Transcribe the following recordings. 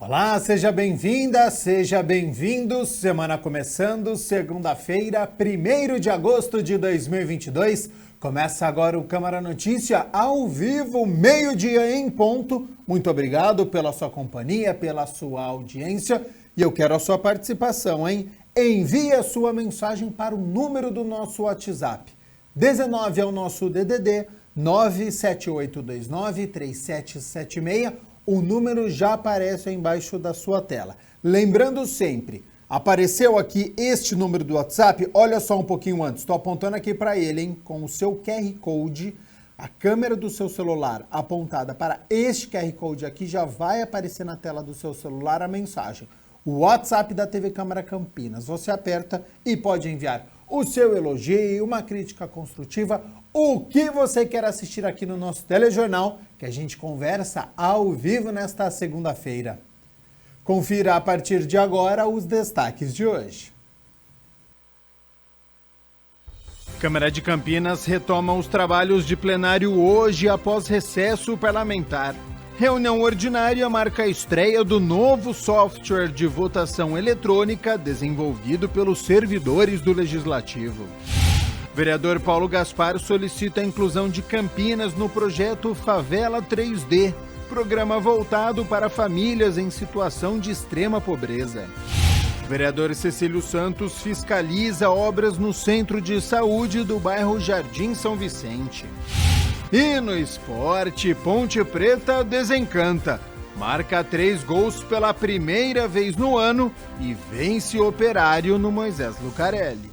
Olá, seja bem-vinda, seja bem-vindo. Semana começando, segunda-feira, 1º de agosto de 2022. Começa agora o Câmara Notícia ao vivo, meio-dia em ponto. Muito obrigado pela sua companhia, pela sua audiência. E eu quero a sua participação, hein? Envie a sua mensagem para o número do nosso WhatsApp. 19 é o nosso DDD, 978293776. O número já aparece aí embaixo da sua tela. Lembrando sempre, apareceu aqui este número do WhatsApp, olha só um pouquinho antes, estou apontando aqui para ele, hein? Com o seu QR Code, a câmera do seu celular apontada para este QR Code aqui, já vai aparecer na tela do seu celular a mensagem. O WhatsApp da TV Câmara Campinas. Você aperta e pode enviar o seu elogio, uma crítica construtiva, o que você quer assistir aqui no nosso telejornal, que a gente conversa ao vivo nesta segunda-feira. Confira a partir de agora os destaques de hoje. Câmara de Campinas retoma os trabalhos de plenário hoje após recesso parlamentar. Reunião ordinária marca a estreia do novo software de votação eletrônica desenvolvido pelos servidores do Legislativo. Vereador Paulo Gaspar solicita a inclusão de Campinas no projeto Favela 3D, programa voltado para famílias em situação de extrema pobreza. Vereador Cecílio Santos fiscaliza obras no Centro de Saúde do bairro Jardim São Vicente. E no esporte, Ponte Preta desencanta. Marca 3 gols pela primeira vez no ano e vence o Operário no Moisés Lucarelli.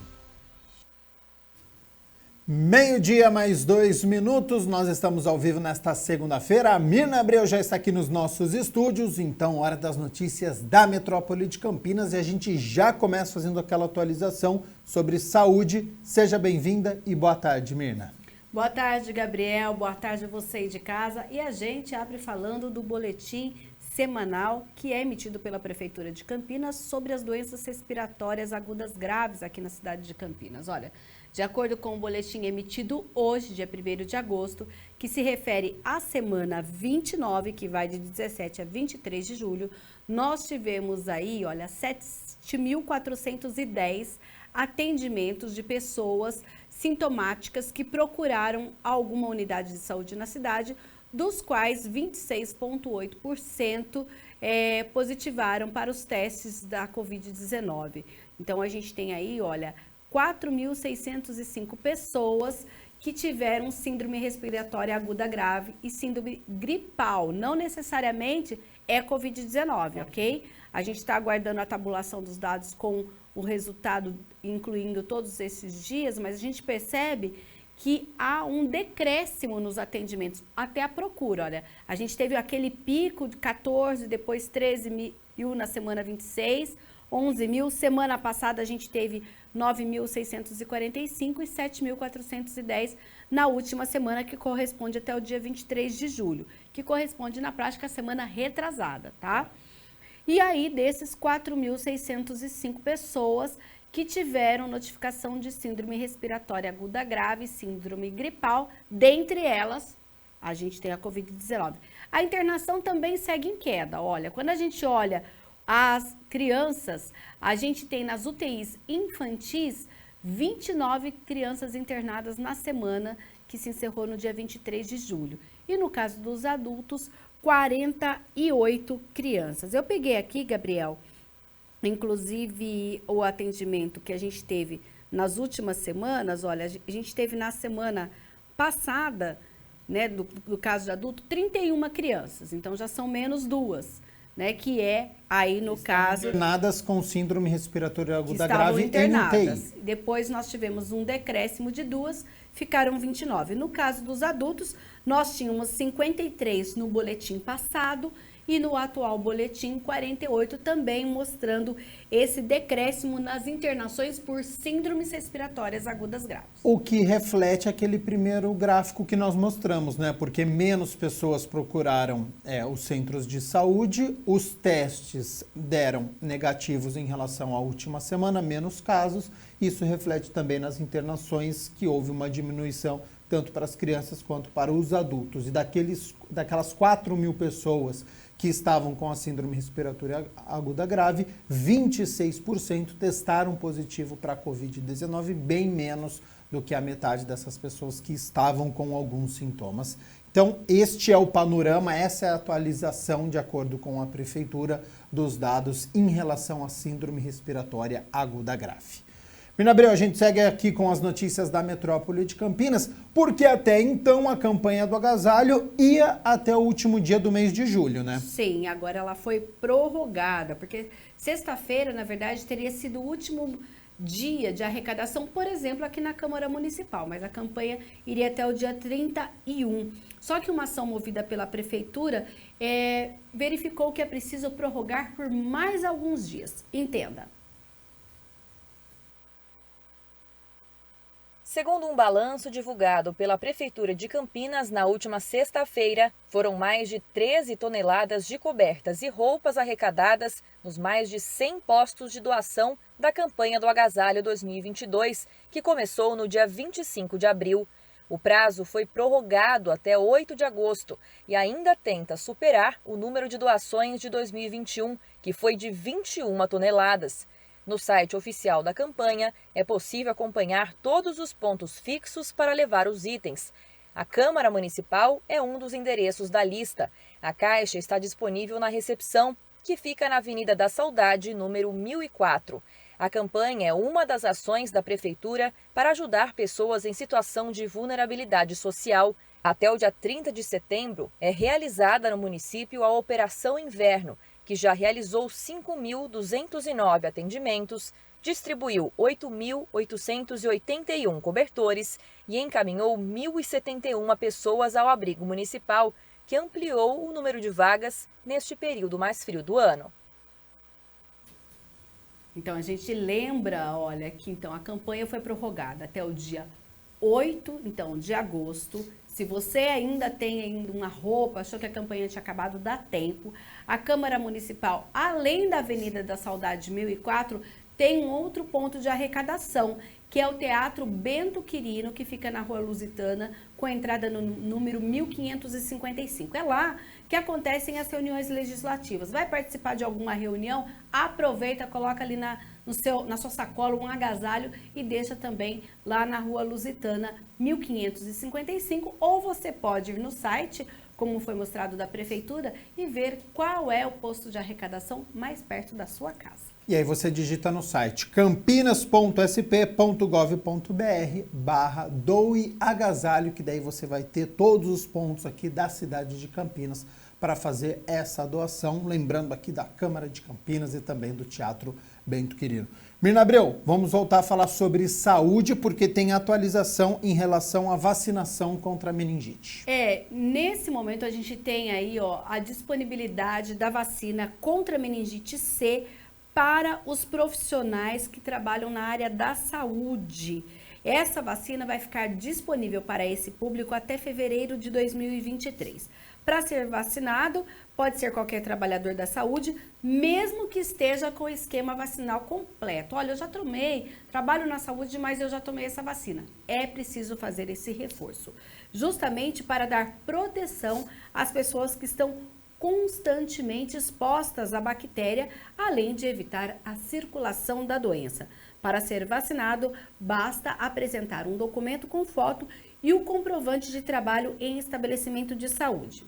Meio-dia mais 2 minutos, nós estamos ao vivo nesta segunda-feira. A Mirna Abreu já está aqui nos nossos estúdios, então hora das notícias da Metrópole de Campinas e a gente já começa fazendo aquela atualização sobre saúde. Seja bem-vinda e boa tarde, Mirna. Boa tarde, Gabriel. Boa tarde a você aí de casa. E a gente abre falando do boletim semanal que é emitido pela Prefeitura de Campinas sobre as doenças respiratórias agudas graves aqui na cidade de Campinas. Olha, de acordo com o boletim emitido hoje, dia 1º de agosto, que se refere à semana 29, que vai de 17 a 23 de julho, nós tivemos aí, olha, 7.410 atendimentos de pessoas sintomáticas que procuraram alguma unidade de saúde na cidade, dos quais 26,8% positivaram para os testes da Covid-19. Então, a gente tem aí, olha, 4.605 pessoas que tiveram síndrome respiratória aguda grave e síndrome gripal. Não necessariamente é Covid-19, ok? A gente está aguardando a tabulação dos dados com o resultado, incluindo todos esses dias, mas a gente percebe que há um decréscimo nos atendimentos, até a procura. Olha, a gente teve aquele pico de 14, depois 13 mil na semana 26, 11 mil. Semana passada a gente teve 9.645 e 7.410 na última semana, que corresponde até o dia 23 de julho, que corresponde na prática à semana retrasada, tá? E aí, desses 4.605 pessoas que tiveram notificação de síndrome respiratória aguda grave e síndrome gripal, dentre elas, a gente tem a Covid-19. A internação também segue em queda. Olha, quando a gente olha as crianças, a gente tem nas UTIs infantis 29 crianças internadas na semana que se encerrou no dia 23 de julho. E no caso dos adultos, 48 crianças. Eu peguei aqui, Gabriel, inclusive o atendimento que a gente teve nas últimas semanas. Olha, a gente teve na semana passada, né, do caso de adulto, 31 crianças. Então já são menos 2, né, que é aí no caso... Internadas com síndrome respiratória aguda grave em UTI. Depois nós tivemos um decréscimo de 2, ficaram 29. No caso dos adultos, nós tínhamos 53 no boletim passado e no atual boletim 48, também mostrando esse decréscimo nas internações por síndromes respiratórias agudas graves. O que reflete aquele primeiro gráfico que nós mostramos, né? Porque menos pessoas procuraram os centros de saúde, os testes deram negativos em relação à última semana, menos casos. Isso reflete também nas internações, que houve uma diminuição tanto para as crianças quanto para os adultos. E daquelas 4 mil pessoas que estavam com a síndrome respiratória aguda grave, 26% testaram positivo para a Covid-19, bem menos do que a metade dessas pessoas que estavam com alguns sintomas. Então, este é o panorama, essa é a atualização, de acordo com a Prefeitura, dos dados em relação à síndrome respiratória aguda grave. Mirna Abreu, a gente segue aqui com as notícias da metrópole de Campinas, porque até então a campanha do agasalho ia até o último dia do mês de julho, né? Sim, agora ela foi prorrogada, porque sexta-feira, na verdade, teria sido o último dia de arrecadação, por exemplo, aqui na Câmara Municipal, mas a campanha iria até o dia 31. Só que uma ação movida pela Prefeitura verificou que é preciso prorrogar por mais alguns dias. Entenda. Segundo um balanço divulgado pela Prefeitura de Campinas na última sexta-feira, foram mais de 13 toneladas de cobertas e roupas arrecadadas nos mais de 100 postos de doação da campanha do Agasalho 2022, que começou no dia 25 de abril. O prazo foi prorrogado até 8 de agosto e ainda tenta superar o número de doações de 2021, que foi de 21 toneladas. No site oficial da campanha, é possível acompanhar todos os pontos fixos para levar os itens. A Câmara Municipal é um dos endereços da lista. A caixa está disponível na recepção, que fica na Avenida da Saudade, número 1004. A campanha é uma das ações da Prefeitura para ajudar pessoas em situação de vulnerabilidade social. Até o dia 30 de setembro, é realizada no município a Operação Inverno, que já realizou 5.209 atendimentos, distribuiu 8.881 cobertores e encaminhou 1.071 pessoas ao abrigo municipal, que ampliou o número de vagas neste período mais frio do ano. Então, a gente lembra, olha, que então a campanha foi prorrogada até o dia 8 de agosto. Se você ainda tem uma roupa, achou que a campanha tinha acabado, dá tempo. A Câmara Municipal, além da Avenida da Saudade 1004, tem um outro ponto de arrecadação, que é o Teatro Bento Quirino, que fica na Rua Lusitana, com a entrada no número 1555. É lá que acontecem as reuniões legislativas. Vai participar de alguma reunião? Aproveita, coloca ali na sua sacola um agasalho e deixa também lá na Rua Lusitana 1555, ou você pode ir no site, como foi mostrado da Prefeitura, e ver qual é o posto de arrecadação mais perto da sua casa. E aí você digita no site campinas.sp.gov.br/doe-agasalho, que daí você vai ter todos os pontos aqui da cidade de Campinas para fazer essa doação, lembrando aqui da Câmara de Campinas e também do Teatro Bento Quirino. Mirna Abreu, vamos voltar a falar sobre saúde, porque tem atualização em relação à vacinação contra a meningite. Nesse momento a gente tem aí a disponibilidade da vacina contra a meningite C para os profissionais que trabalham na área da saúde. Essa vacina vai ficar disponível para esse público até fevereiro de 2023. Para ser vacinado, pode ser qualquer trabalhador da saúde, mesmo que esteja com o esquema vacinal completo. Olha, eu já tomei, trabalho na saúde, mas eu já tomei essa vacina. É preciso fazer esse reforço, justamente para dar proteção às pessoas que estão constantemente expostas à bactéria, além de evitar a circulação da doença. Para ser vacinado, basta apresentar um documento com foto e o comprovante de trabalho em estabelecimento de saúde.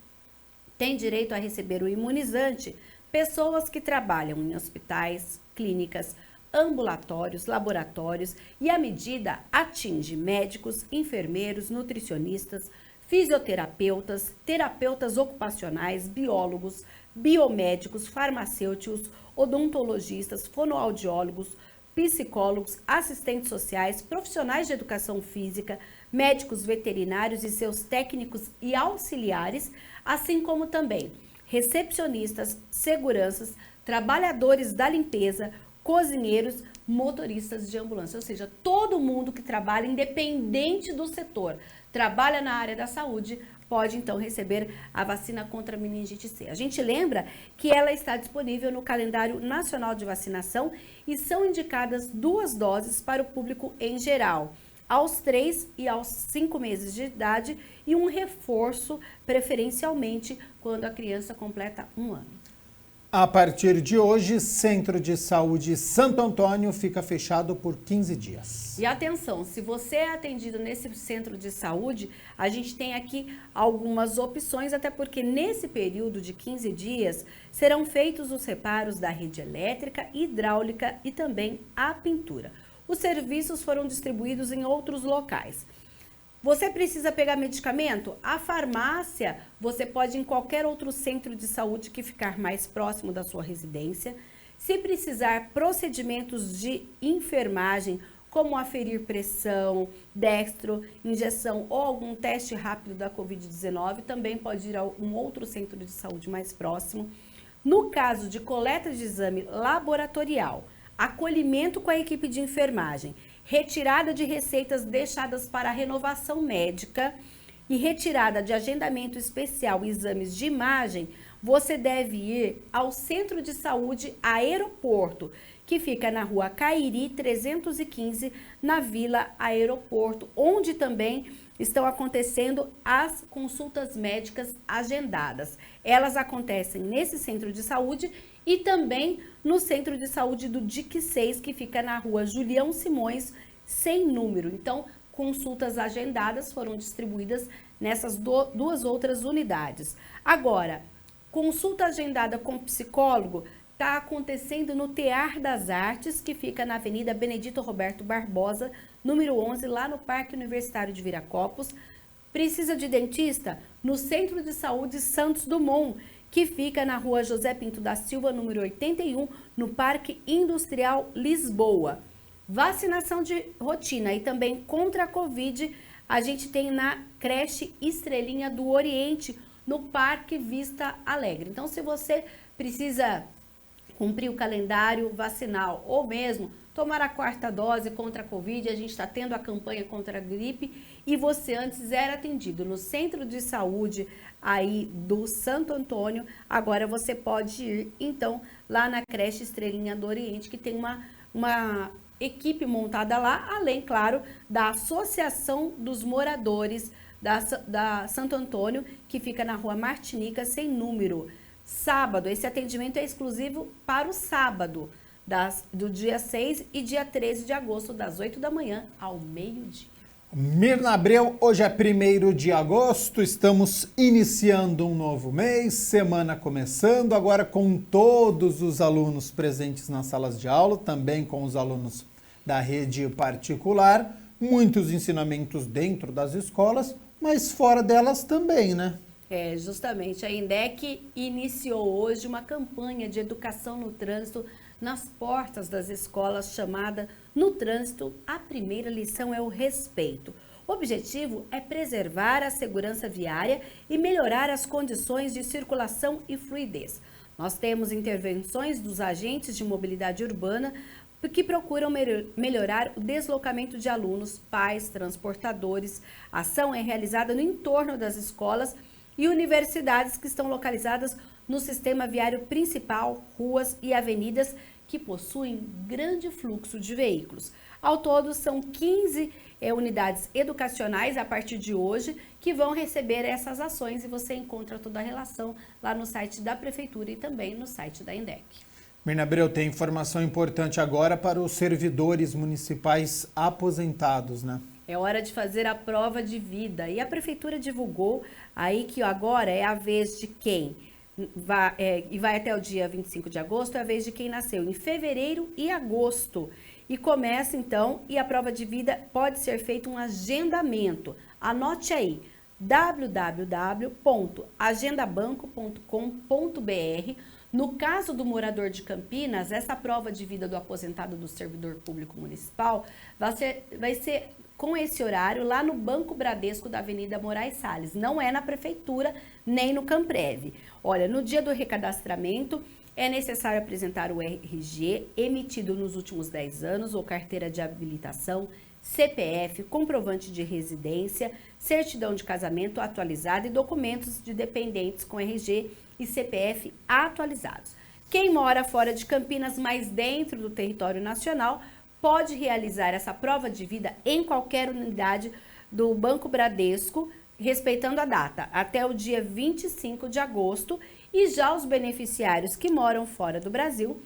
Tem direito a receber o imunizante pessoas que trabalham em hospitais, clínicas, ambulatórios, laboratórios, e a medida atinge médicos, enfermeiros, nutricionistas, fisioterapeutas, terapeutas ocupacionais, biólogos, biomédicos, farmacêuticos, odontologistas, fonoaudiólogos, psicólogos, assistentes sociais, profissionais de educação física, médicos veterinários e seus técnicos e auxiliares, assim como também recepcionistas, seguranças, trabalhadores da limpeza, cozinheiros, motoristas de ambulância, ou seja, todo mundo que trabalha, independente do setor, trabalha na área da saúde, pode então receber a vacina contra a meningite C. A gente lembra que ela está disponível no calendário nacional de vacinação e são indicadas 2 doses para o público em geral. aos 3 e aos 5 meses de idade e um reforço, preferencialmente, quando a criança completa 1 ano. A partir de hoje, Centro de Saúde Santo Antônio fica fechado por 15 dias. E atenção, se você é atendido nesse centro de saúde, a gente tem aqui algumas opções, até porque nesse período de 15 dias serão feitos os reparos da rede elétrica, hidráulica e também a pintura. Os serviços foram distribuídos em outros locais. Você precisa pegar medicamento? A farmácia, você pode ir em qualquer outro centro de saúde que ficar mais próximo da sua residência. Se precisar procedimentos de enfermagem, como aferir pressão, dextro, injeção ou algum teste rápido da Covid-19, também pode ir a um outro centro de saúde mais próximo. No caso de coleta de exame laboratorial, acolhimento com a equipe de enfermagem, retirada de receitas deixadas para renovação médica e retirada de agendamento especial e exames de imagem, você deve ir ao Centro de Saúde Aeroporto, que fica na Rua Cairi 315, na Vila Aeroporto, onde também estão acontecendo as consultas médicas agendadas. Elas acontecem nesse centro de saúde e também no Centro de Saúde do DIC 6, que fica na Rua Julião Simões, sem número. Então, consultas agendadas foram distribuídas nessas duas outras unidades. Agora, consulta agendada com psicólogo está acontecendo no Tear das Artes, que fica na Avenida Benedito Roberto Barbosa, número 11, lá no Parque Universitário de Viracopos. Precisa de dentista? No Centro de Saúde Santos Dumont, que fica na Rua José Pinto da Silva, número 81, no Parque Industrial Lisboa. Vacinação de rotina e também contra a Covid, a gente tem na creche Estrelinha do Oriente, no Parque Vista Alegre. Então, se você precisa cumprir o calendário vacinal ou mesmo tomar a 4ª dose contra a Covid, a gente está tendo a campanha contra a gripe e você antes era atendido no Centro de Saúde aí do Santo Antônio, agora você pode ir então lá na creche Estrelinha do Oriente, que tem uma equipe montada lá, além, claro, da Associação dos Moradores da Santo Antônio, que fica na Rua Martinica, sem número. Sábado, esse atendimento é exclusivo para o sábado, do dia 6 e dia 13 de agosto, das 8 da manhã ao meio-dia. Mirna Abreu, hoje é 1º de agosto, estamos iniciando um novo mês, semana começando, agora com todos os alunos presentes nas salas de aula, também com os alunos da rede particular, muitos ensinamentos dentro das escolas, mas fora delas também, né? Justamente, a INDEC iniciou hoje uma campanha de educação no trânsito nas portas das escolas chamada No Trânsito, a primeira lição é o respeito. O objetivo é preservar a segurança viária e melhorar as condições de circulação e fluidez. Nós temos intervenções dos agentes de mobilidade urbana que procuram melhorar o deslocamento de alunos, pais, transportadores. A ação é realizada no entorno das escolas e universidades que estão localizadas no sistema viário principal, ruas e avenidas que possuem grande fluxo de veículos. Ao todo, são 15 unidades educacionais a partir de hoje que vão receber essas ações e você encontra toda a relação lá no site da Prefeitura e também no site da INDEC. Mirna Abreu, tem informação importante agora para os servidores municipais aposentados, né? É hora de fazer a prova de vida e a Prefeitura divulgou aí que agora é a vez de quem vai até o dia 25 de agosto, é a vez de quem nasceu em fevereiro e agosto. E começa então, e a prova de vida pode ser feito um agendamento. Anote aí, www.agendabanco.com.br. No caso do morador de Campinas, essa prova de vida do aposentado do servidor público municipal vai ser com esse horário lá no Banco Bradesco da Avenida Moraes Salles. Não é na Prefeitura, nem no Camprev. Olha, no dia do recadastramento, é necessário apresentar o RG emitido nos últimos 10 anos ou carteira de habilitação, CPF, comprovante de residência, certidão de casamento atualizada e documentos de dependentes com RG e CPF atualizados. Quem mora fora de Campinas, mas dentro do território nacional, pode realizar essa prova de vida em qualquer unidade do Banco Bradesco, respeitando a data, até o dia 25 de agosto, e já os beneficiários que moram fora do Brasil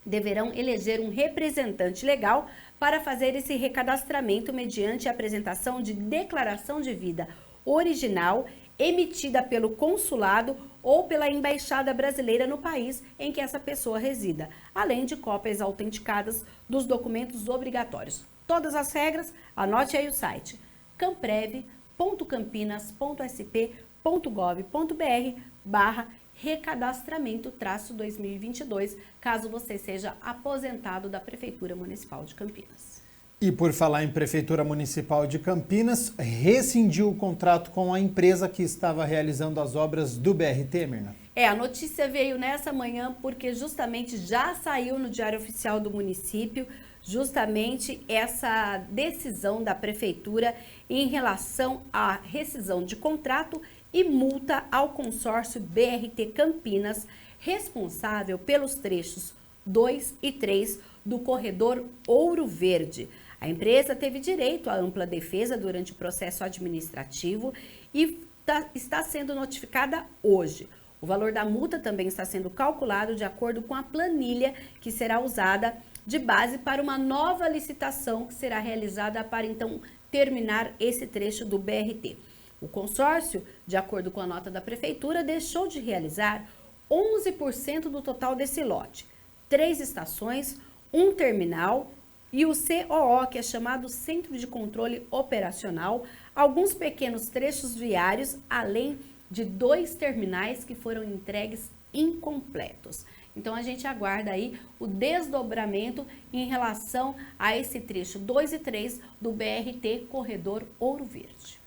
deverão eleger um representante legal para fazer esse recadastramento mediante a apresentação de declaração de vida original emitida pelo consulado ou pela embaixada brasileira no país em que essa pessoa resida, além de cópias autenticadas dos documentos obrigatórios. Todas as regras, anote aí o site camprev.campinas.sp.gov.br/recadastramento-2022, caso você seja aposentado da Prefeitura Municipal de Campinas. E por falar em Prefeitura Municipal de Campinas, rescindiu o contrato com a empresa que estava realizando as obras do BRT, Mirna? A notícia veio nessa manhã porque justamente já saiu no Diário Oficial do município justamente essa decisão da Prefeitura em relação à rescisão de contrato e multa ao consórcio BRT Campinas, responsável pelos trechos 2 e 3 do corredor Ouro Verde. A empresa teve direito à ampla defesa durante o processo administrativo e está sendo notificada hoje. O valor da multa também está sendo calculado de acordo com a planilha que será usada de base para uma nova licitação que será realizada para então terminar esse trecho do BRT. O consórcio, de acordo com a nota da Prefeitura, deixou de realizar 11% do total desse lote, 3 estações, um terminal e o COO, que é chamado Centro de Controle Operacional, alguns pequenos trechos viários, além de 2 terminais que foram entregues incompletos. Então, a gente aguarda aí o desdobramento em relação a esse trecho 2 e 3 do BRT Corredor Ouro Verde.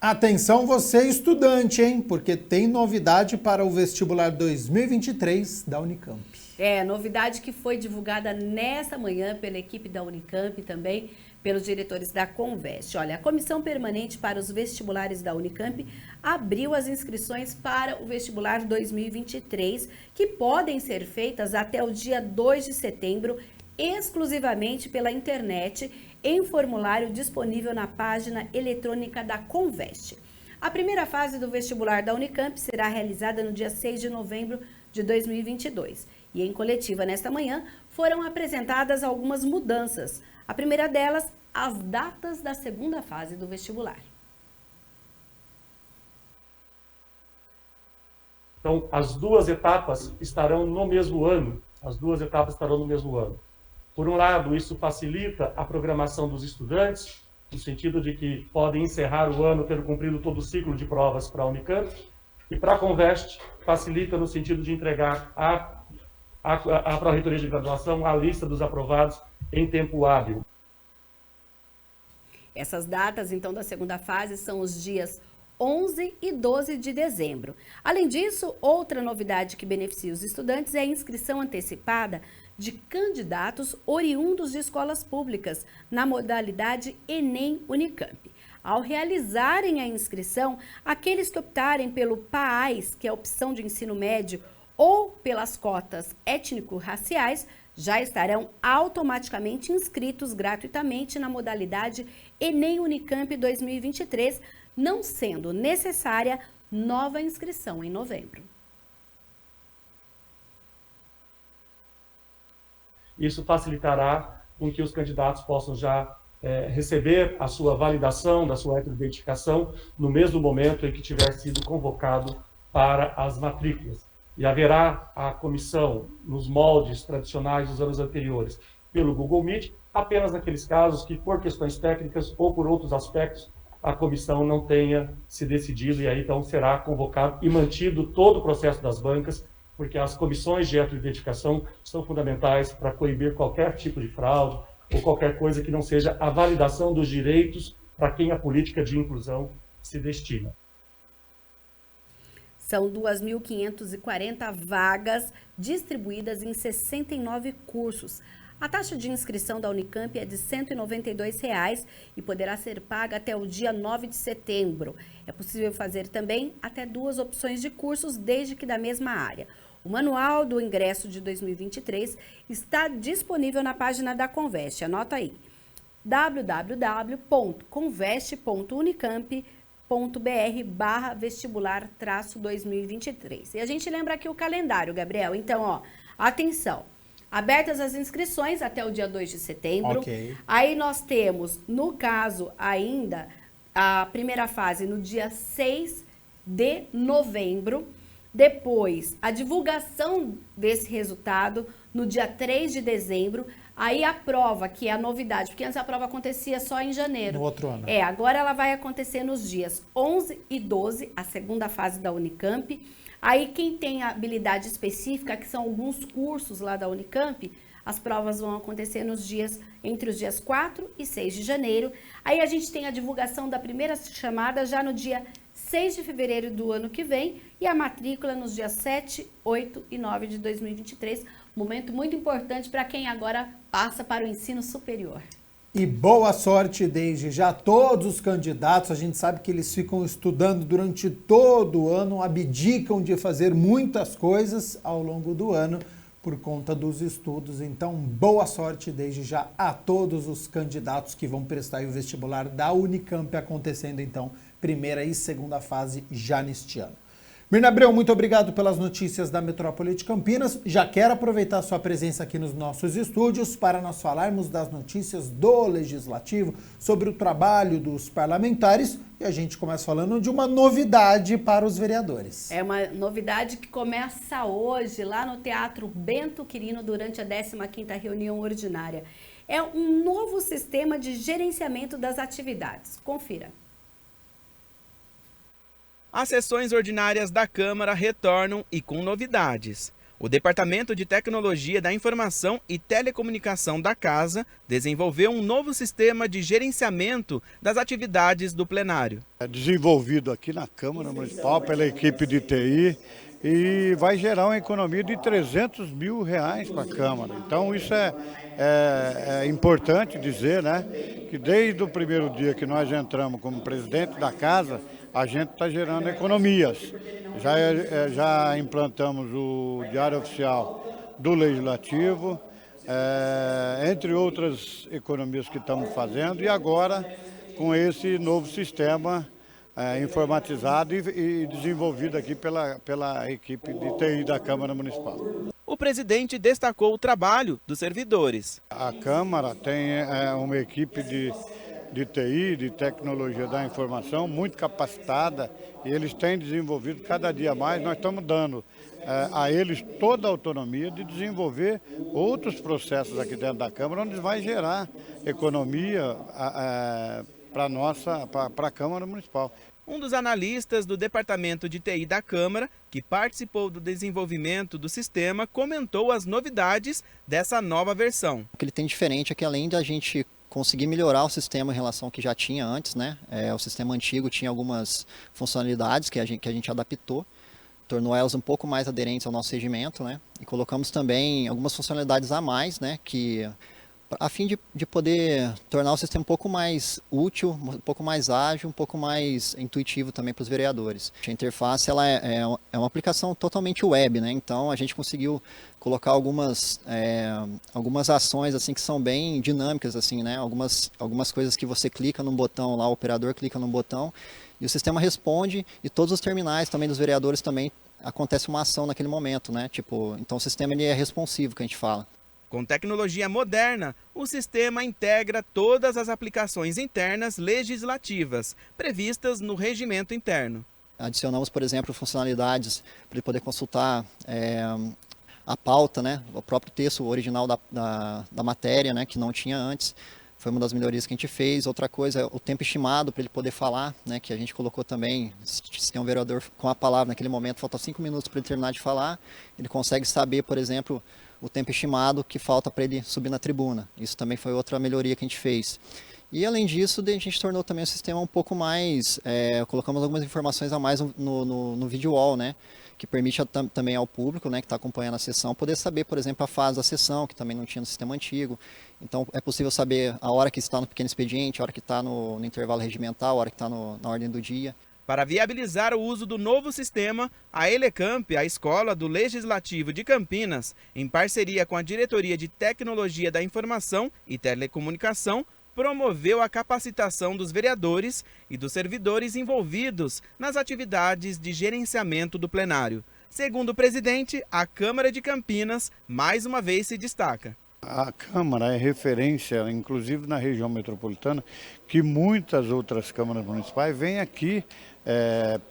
Atenção você estudante, hein? Porque tem novidade para o vestibular 2023 da Unicamp. Novidade que foi divulgada nesta manhã pela equipe da Unicamp e também pelos diretores da Conveste. Olha, a Comissão Permanente para os Vestibulares da Unicamp abriu as inscrições para o vestibular 2023, que podem ser feitas até o dia 2 de setembro, exclusivamente pela internet, em formulário disponível na página eletrônica da Conveste. A primeira fase do vestibular da Unicamp será realizada no dia 6 de novembro de 2022. E em coletiva nesta manhã foram apresentadas algumas mudanças. A primeira delas, as datas da segunda fase do vestibular. Então, as duas etapas estarão no mesmo ano. Por um lado, isso facilita a programação dos estudantes, no sentido de que podem encerrar o ano tendo cumprido todo o ciclo de provas para a Unicamp, e para a Conveste facilita no sentido de entregar à Pró-Reitoria de Graduação a lista dos aprovados em tempo hábil. Essas datas, então, da segunda fase são os dias 11 e 12 de dezembro. Além disso, outra novidade que beneficia os estudantes é a inscrição antecipada de candidatos oriundos de escolas públicas na modalidade Enem Unicamp. Ao realizarem a inscrição, aqueles que optarem pelo PAAS, que é a opção de ensino médio, ou pelas cotas étnico-raciais, já estarão automaticamente inscritos gratuitamente na modalidade Enem Unicamp 2023, não sendo necessária nova inscrição em novembro. Isso facilitará com que os candidatos possam já receber a sua validação da sua identificação no mesmo momento em que tiver sido convocado para as matrículas. E haverá a comissão nos moldes tradicionais dos anos anteriores pelo Google Meet, apenas naqueles casos que, por questões técnicas ou por outros aspectos, a comissão não tenha se decidido, e aí então será convocado e mantido todo o processo das bancas, porque as comissões de heteroidentificação são fundamentais para coibir qualquer tipo de fraude ou qualquer coisa que não seja a validação dos direitos para quem a política de inclusão se destina. São 2.540 vagas distribuídas em 69 cursos. A taxa de inscrição da Unicamp é de R$ 192,00 e poderá ser paga até o dia 9 de setembro. É possível fazer também até 2 opções de cursos, desde que da mesma área. O manual do ingresso de 2023 está disponível na página da Conveste. Anota aí, www.conveste.unicamp.br/vestibular-2023. E a gente lembra aqui o calendário, Gabriel. Então, ó, atenção. Abertas as inscrições até o dia 2 de setembro. Ok. Aí nós temos, no caso ainda, a primeira fase no dia 6 de novembro. Depois, a divulgação desse resultado no dia 3 de dezembro. Aí a prova, que é a novidade, porque antes a prova acontecia só em janeiro. No outro ano. Agora ela vai acontecer nos dias 11 e 12, a segunda fase da Unicamp. Aí quem tem habilidade específica, que são alguns cursos lá da Unicamp, as provas vão acontecer entre os dias 4 e 6 de janeiro. Aí a gente tem a divulgação da primeira chamada já no dia 6 de fevereiro do ano que vem e a matrícula nos dias 7, 8 e 9 de 2023. Momento muito importante para quem agora passa para o ensino superior. E boa sorte desde já a todos os candidatos. A gente sabe que eles ficam estudando durante todo o ano, abdicam de fazer muitas coisas ao longo do ano por conta dos estudos. Então, boa sorte desde já a todos os candidatos que vão prestar o vestibular da Unicamp, acontecendo então primeira e segunda fase já neste ano. Mirna Abreu, muito obrigado pelas notícias da Metrópole de Campinas. Já quero aproveitar a sua presença aqui nos nossos estúdios para nós falarmos das notícias do Legislativo, sobre o trabalho dos parlamentares, e a gente começa falando de uma novidade para os vereadores. É uma novidade que começa hoje lá no Teatro Bento Quirino durante a 15ª reunião ordinária. É um novo sistema de gerenciamento das atividades. Confira. As sessões ordinárias da Câmara retornam e com novidades. O Departamento de Tecnologia da Informação e Telecomunicação da Casa desenvolveu um novo sistema de gerenciamento das atividades do plenário. É desenvolvido aqui na Câmara Municipal pela equipe de TI e vai gerar uma economia de R$300 mil para a Câmara. Então isso é importante dizer, né, que desde o primeiro dia que nós entramos como presidente da Casa, a gente está gerando economias. Já implantamos o Diário Oficial do Legislativo, entre outras economias que estamos fazendo, e agora com esse novo sistema informatizado e desenvolvido aqui pela equipe de TI da Câmara Municipal. O presidente destacou o trabalho dos servidores. A Câmara tem uma equipe de TI, de tecnologia da informação, muito capacitada, e eles têm desenvolvido cada dia mais. Nós estamos dando a eles toda a autonomia de desenvolver outros processos aqui dentro da Câmara, onde vai gerar economia para a Câmara Municipal. Um dos analistas do Departamento de TI da Câmara, que participou do desenvolvimento do sistema, comentou as novidades dessa nova versão. O que ele tem diferente é que, além de a gente conseguir melhorar o sistema em relação ao que já tinha antes, né? O sistema antigo tinha algumas funcionalidades que a gente adaptou, tornou elas um pouco mais aderentes ao nosso regimento, né? E colocamos também algumas funcionalidades a mais, né? A fim de poder tornar o sistema um pouco mais útil, um pouco mais ágil, um pouco mais intuitivo também para os vereadores. A interface ela é uma aplicação totalmente web, né? Então a gente conseguiu colocar algumas ações assim que são bem dinâmicas, assim, né? Algumas coisas que você clica num botão lá, o operador clica num botão e o sistema responde, e todos os terminais também dos vereadores também acontece uma ação naquele momento, né? Então o sistema ele é responsivo, que a gente fala. Com tecnologia moderna, o sistema integra todas as aplicações internas legislativas previstas no regimento interno. Adicionamos, por exemplo, funcionalidades para ele poder consultar a pauta, né, o próprio texto original da matéria, né, que não tinha antes. Foi uma das melhorias que a gente fez. Outra coisa é o tempo estimado para ele poder falar, né, que a gente colocou também. Se tem um vereador com a palavra naquele momento, falta 5 minutos para ele terminar de falar, ele consegue saber, por exemplo, o tempo estimado que falta para ele subir na tribuna. Isso também foi outra melhoria que a gente fez. E além disso, a gente tornou também o sistema um pouco mais, colocamos algumas informações a mais no video wall, né, que permite também ao público, né, que está acompanhando a sessão, poder saber, por exemplo, a fase da sessão, que também não tinha no sistema antigo. Então é possível saber a hora que está no pequeno expediente, a hora que está no intervalo regimental, a hora que está na ordem do dia. Para viabilizar o uso do novo sistema, a Elecamp, a Escola do Legislativo de Campinas, em parceria com a Diretoria de Tecnologia da Informação e Telecomunicação, promoveu a capacitação dos vereadores e dos servidores envolvidos nas atividades de gerenciamento do plenário. Segundo o presidente, a Câmara de Campinas mais uma vez se destaca. A Câmara é referência, inclusive na região metropolitana, que muitas outras câmaras municipais vêm aqui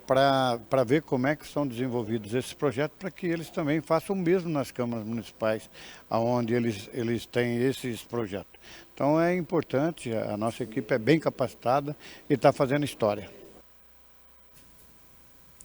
para ver como é que são desenvolvidos esses projetos, para que eles também façam o mesmo nas câmaras municipais, onde eles têm esses projetos. Então é importante, a nossa equipe é bem capacitada e está fazendo história.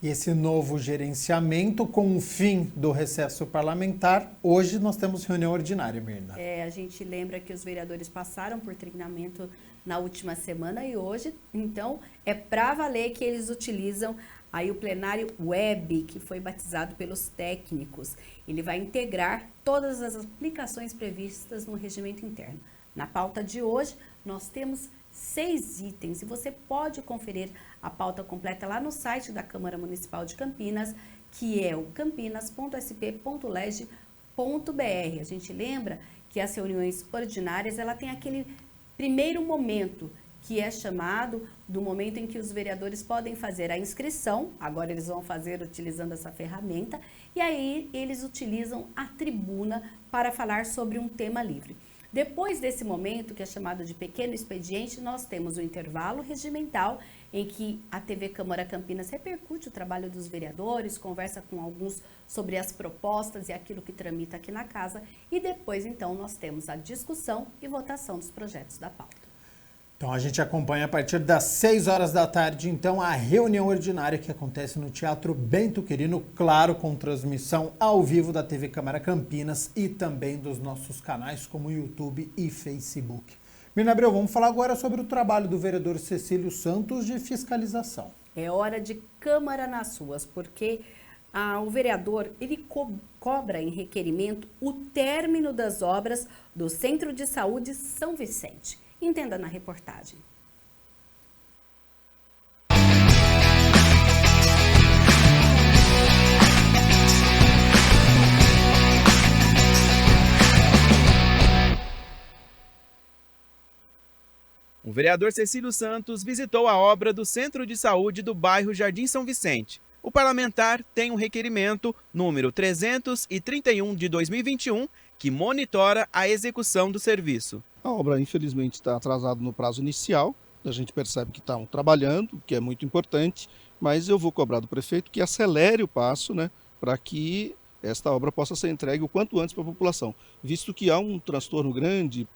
E esse novo gerenciamento com o fim do recesso parlamentar, hoje nós temos reunião ordinária, Mirna. A gente lembra que os vereadores passaram por treinamento na última semana e hoje, então, é para valer que eles utilizam aí o plenário web, que foi batizado pelos técnicos. Ele vai integrar todas as aplicações previstas no regimento interno. Na pauta de hoje, nós temos 6 itens e você pode conferir a pauta completa lá no site da Câmara Municipal de Campinas, que é o campinas.sp.leg.br. A gente lembra que as reuniões ordinárias, ela tem aquele primeiro momento, que é chamado do momento em que os vereadores podem fazer a inscrição, agora eles vão fazer utilizando essa ferramenta, e aí eles utilizam a tribuna para falar sobre um tema livre. Depois desse momento, que é chamado de pequeno expediente, nós temos o intervalo regimental, em que a TV Câmara Campinas repercute o trabalho dos vereadores, conversa com alguns sobre as propostas e aquilo que tramita aqui na casa, e depois, então, nós temos a discussão e votação dos projetos da pauta. Então a gente acompanha a partir das 6 horas da tarde, então, a reunião ordinária que acontece no Teatro Bento Quirino, claro, com transmissão ao vivo da TV Câmara Campinas e também dos nossos canais como YouTube e Facebook. Mirna Abreu, vamos falar agora sobre o trabalho do vereador Cecílio Santos de fiscalização. É hora de Câmara nas ruas, porque o vereador ele cobra em requerimento o término das obras do Centro de Saúde São Vicente. Entenda na reportagem. O vereador Cecílio Santos visitou a obra do Centro de Saúde do bairro Jardim São Vicente. O parlamentar tem um requerimento número 331 de 2021, que monitora a execução do serviço. A obra, infelizmente, está atrasada no prazo inicial. A gente percebe que estão trabalhando, que é muito importante, mas eu vou cobrar do prefeito que acelere o passo, para que esta obra possa ser entregue o quanto antes para a população. Visto que há um transtorno grande,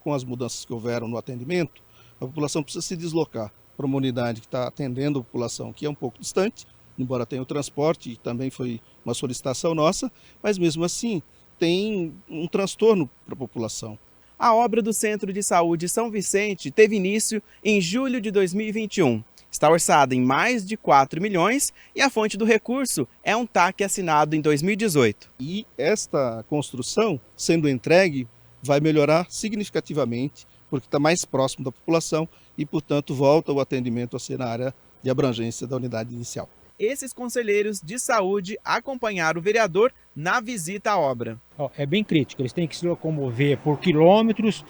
com as mudanças que houveram no atendimento, a população precisa se deslocar para uma unidade que está atendendo a população, que é um pouco distante, embora tenha o transporte, e também foi uma solicitação nossa, mas mesmo assim tem um transtorno para a população. A obra do Centro de Saúde São Vicente teve início em julho de 2021. Está orçada em mais de 4 milhões e a fonte do recurso é um TAC assinado em 2018. E esta construção, sendo entregue, vai melhorar significativamente, porque está mais próximo da população e, portanto, volta o atendimento a ser na área de abrangência da unidade inicial. Esses conselheiros de saúde acompanharam o vereador na visita à obra. É bem crítico, eles têm que se locomover por quilômetros,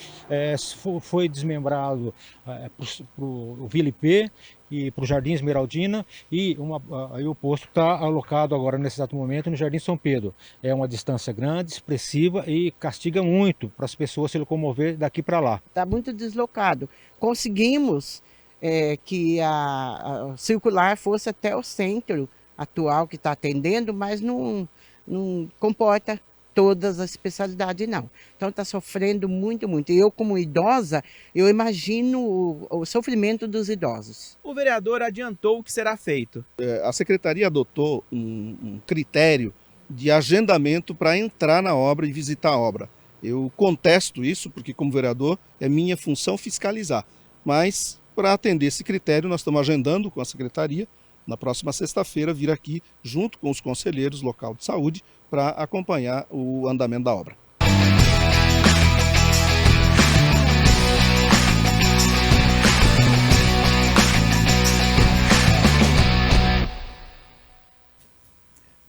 foi desmembrado para o Vila IP e para o Jardim Esmeraldina e aí o posto está alocado agora nesse exato momento no Jardim São Pedro. É uma distância grande, expressiva e castiga muito para as pessoas se locomover daqui para lá. Está muito deslocado. Conseguimos que a circular fosse até o centro atual que está atendendo, mas não comporta todas as especialidades, não. Então está sofrendo muito, muito. E eu, como idosa, eu imagino o sofrimento dos idosos. O vereador adiantou o que será feito. A secretaria adotou um critério de agendamento para entrar na obra e visitar a obra. Eu contesto isso, porque como vereador é minha função fiscalizar, mas para atender esse critério, nós estamos agendando com a secretaria, na próxima sexta-feira, vir aqui junto com os conselheiros local de saúde para acompanhar o andamento da obra.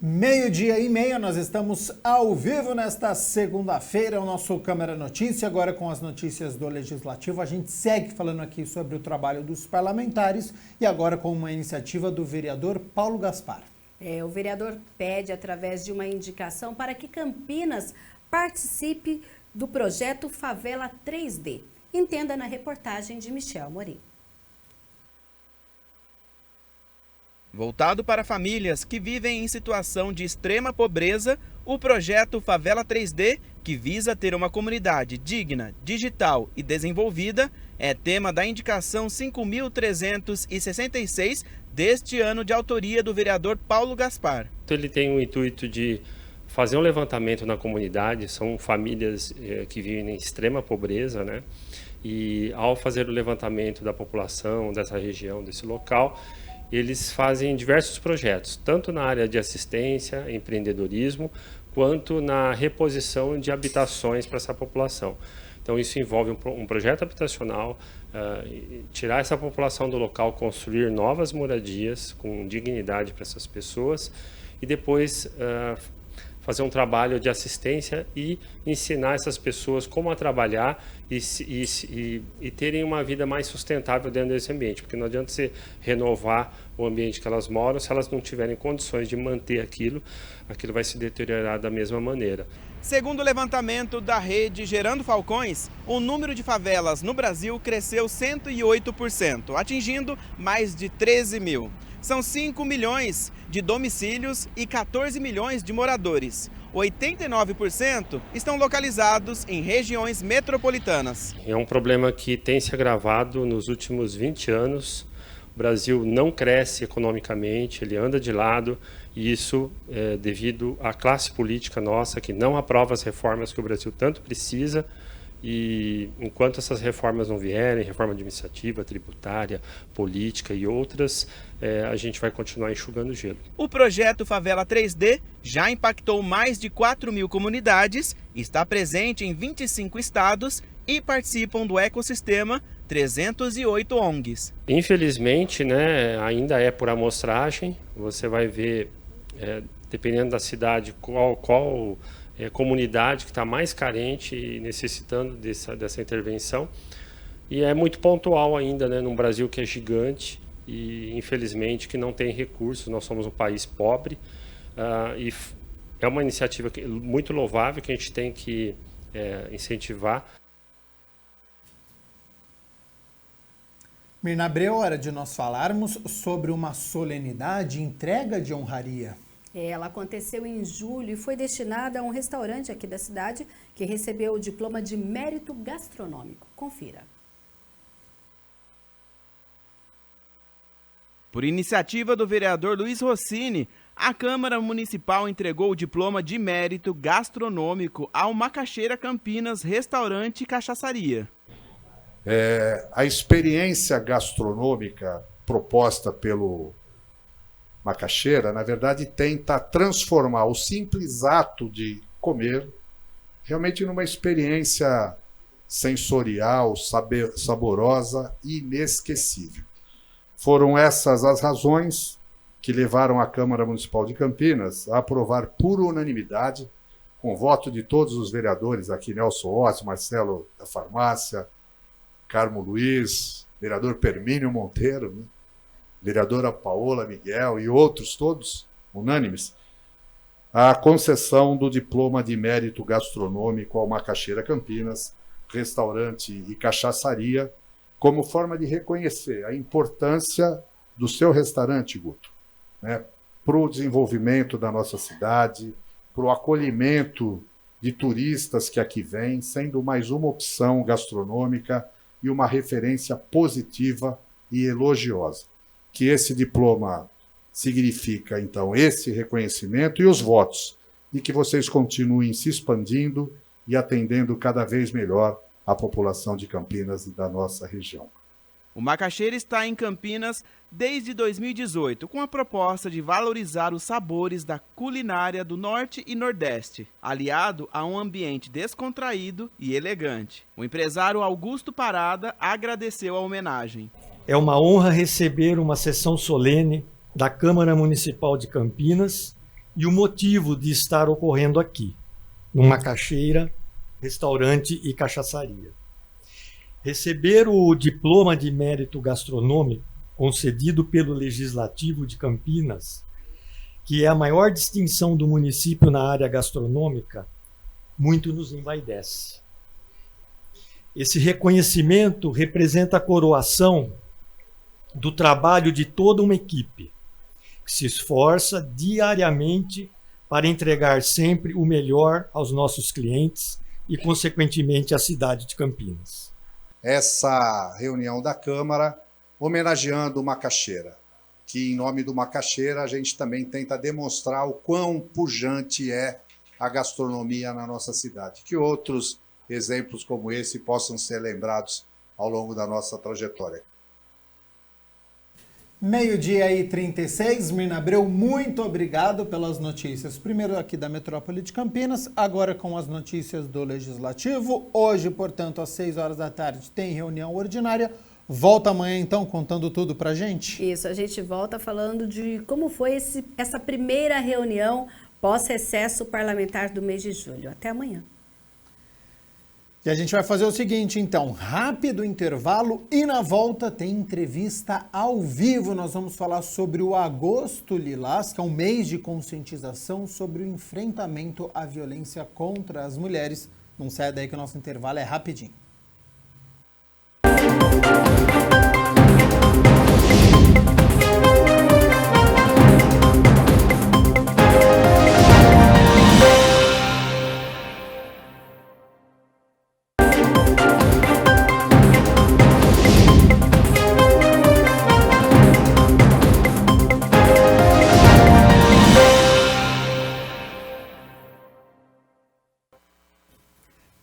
12:30, nós estamos ao vivo nesta segunda-feira, o nosso Câmara Notícia, agora com as notícias do Legislativo. A gente segue falando aqui sobre o trabalho dos parlamentares e agora com uma iniciativa do vereador Paulo Gaspar. O vereador pede, através de uma indicação, para que Campinas participe do projeto Favela 3D. Entenda na reportagem de Michel Amorim. Voltado para famílias que vivem em situação de extrema pobreza, o projeto Favela 3D, que visa ter uma comunidade digna, digital e desenvolvida, é tema da indicação 5.366 deste ano, de autoria do vereador Paulo Gaspar. Ele tem o intuito de fazer um levantamento na comunidade, são famílias que vivem em extrema pobreza, né? E ao fazer o levantamento da população dessa região, desse local, eles fazem diversos projetos, tanto na área de assistência, empreendedorismo, quanto na reposição de habitações para essa população. Então isso envolve um projeto habitacional, tirar essa população do local, construir novas moradias com dignidade para essas pessoas e depois fazer um trabalho de assistência e ensinar essas pessoas como a trabalhar e terem uma vida mais sustentável dentro desse ambiente, porque não adianta você renovar o ambiente que elas moram se elas não tiverem condições de manter aquilo vai se deteriorar da mesma maneira. Segundo o levantamento da rede Gerando Falcões, o número de favelas no Brasil cresceu 108%, atingindo mais de 13 mil. São 5 milhões de domicílios e 14 milhões de moradores. 89% estão localizados em regiões metropolitanas. É um problema que tem se agravado nos últimos 20 anos. O Brasil não cresce economicamente, ele anda de lado, e isso é devido à classe política nossa, que não aprova as reformas que o Brasil tanto precisa. E enquanto essas reformas não vierem, reforma administrativa, tributária, política e outras, a gente vai continuar enxugando gelo. O projeto Favela 3D já impactou mais de 4 mil comunidades, está presente em 25 estados e participam do ecossistema 308 ONGs. Infelizmente, né, ainda é por amostragem. Você vai ver, dependendo da cidade, qual comunidade que está mais carente e necessitando dessa intervenção. E é muito pontual ainda, né, num Brasil que é gigante e, infelizmente, que não tem recursos. Nós somos um país pobre e é uma iniciativa muito louvável que a gente tem que incentivar. Mirna Abreu, hora de nós falarmos sobre uma solenidade, entrega de honraria. Ela aconteceu em julho e foi destinada a um restaurante aqui da cidade que recebeu o diploma de mérito gastronômico. Confira. Por iniciativa do vereador Luiz Rossini, a Câmara Municipal entregou o diploma de mérito gastronômico ao Macaxeira Campinas Restaurante e Cachaçaria. A experiência gastronômica proposta pelo Macaxeira, na verdade, tenta transformar o simples ato de comer realmente numa experiência sensorial, saborosa e inesquecível. Foram essas as razões que levaram a Câmara Municipal de Campinas a aprovar por unanimidade, com voto de todos os vereadores aqui, Nelson Ossi, Marcelo da Farmácia, Carmo Luiz, vereador Permínio Monteiro, né? Vereadora Paola Miguel e outros, todos unânimes, a concessão do diploma de mérito gastronômico ao Macaxeira Campinas, restaurante e cachaçaria, como forma de reconhecer a importância do seu restaurante, Guto, né, para o desenvolvimento da nossa cidade, para o acolhimento de turistas que aqui vêm, sendo mais uma opção gastronômica e uma referência positiva e elogiosa. Que esse diploma significa, então, esse reconhecimento e os votos, e que vocês continuem se expandindo e atendendo cada vez melhor a população de Campinas e da nossa região. O Macaxeira está em Campinas desde 2018, com a proposta de valorizar os sabores da culinária do Norte e Nordeste, aliado a um ambiente descontraído e elegante. O empresário Augusto Parada agradeceu a homenagem. É uma honra receber uma sessão solene da Câmara Municipal de Campinas e o motivo de estar ocorrendo aqui, numa macaxeira, restaurante e cachaçaria. Receber o diploma de mérito gastronômico concedido pelo Legislativo de Campinas, que é a maior distinção do município na área gastronômica, muito nos envaidece. Esse reconhecimento representa a coroação do trabalho de toda uma equipe, que se esforça diariamente para entregar sempre o melhor aos nossos clientes e, consequentemente, à cidade de Campinas. Essa reunião da Câmara homenageando o Macaxeira, que em nome do Macaxeira a gente também tenta demonstrar o quão pujante é a gastronomia na nossa cidade. Que outros exemplos como esse possam ser lembrados ao longo da nossa trajetória. 12h36, Mirna Abreu, muito obrigado pelas notícias. Primeiro aqui da Metrópole de Campinas, agora com as notícias do Legislativo. Hoje, portanto, às 6 horas da tarde, tem reunião ordinária. Volta amanhã, então, contando tudo pra gente? Isso, a gente volta falando de como foi essa primeira reunião pós-recesso parlamentar do mês de julho. Até amanhã. E a gente vai fazer o seguinte, então, rápido intervalo e na volta tem entrevista ao vivo. Nós vamos falar sobre o Agosto Lilás, que é um mês de conscientização sobre o enfrentamento à violência contra as mulheres. Não sai daí que o nosso intervalo é rapidinho.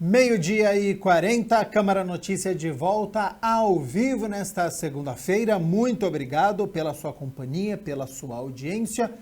Meio-dia e 40, a Câmara Notícia de volta ao vivo nesta segunda-feira. Muito obrigado pela sua companhia, pela sua audiência.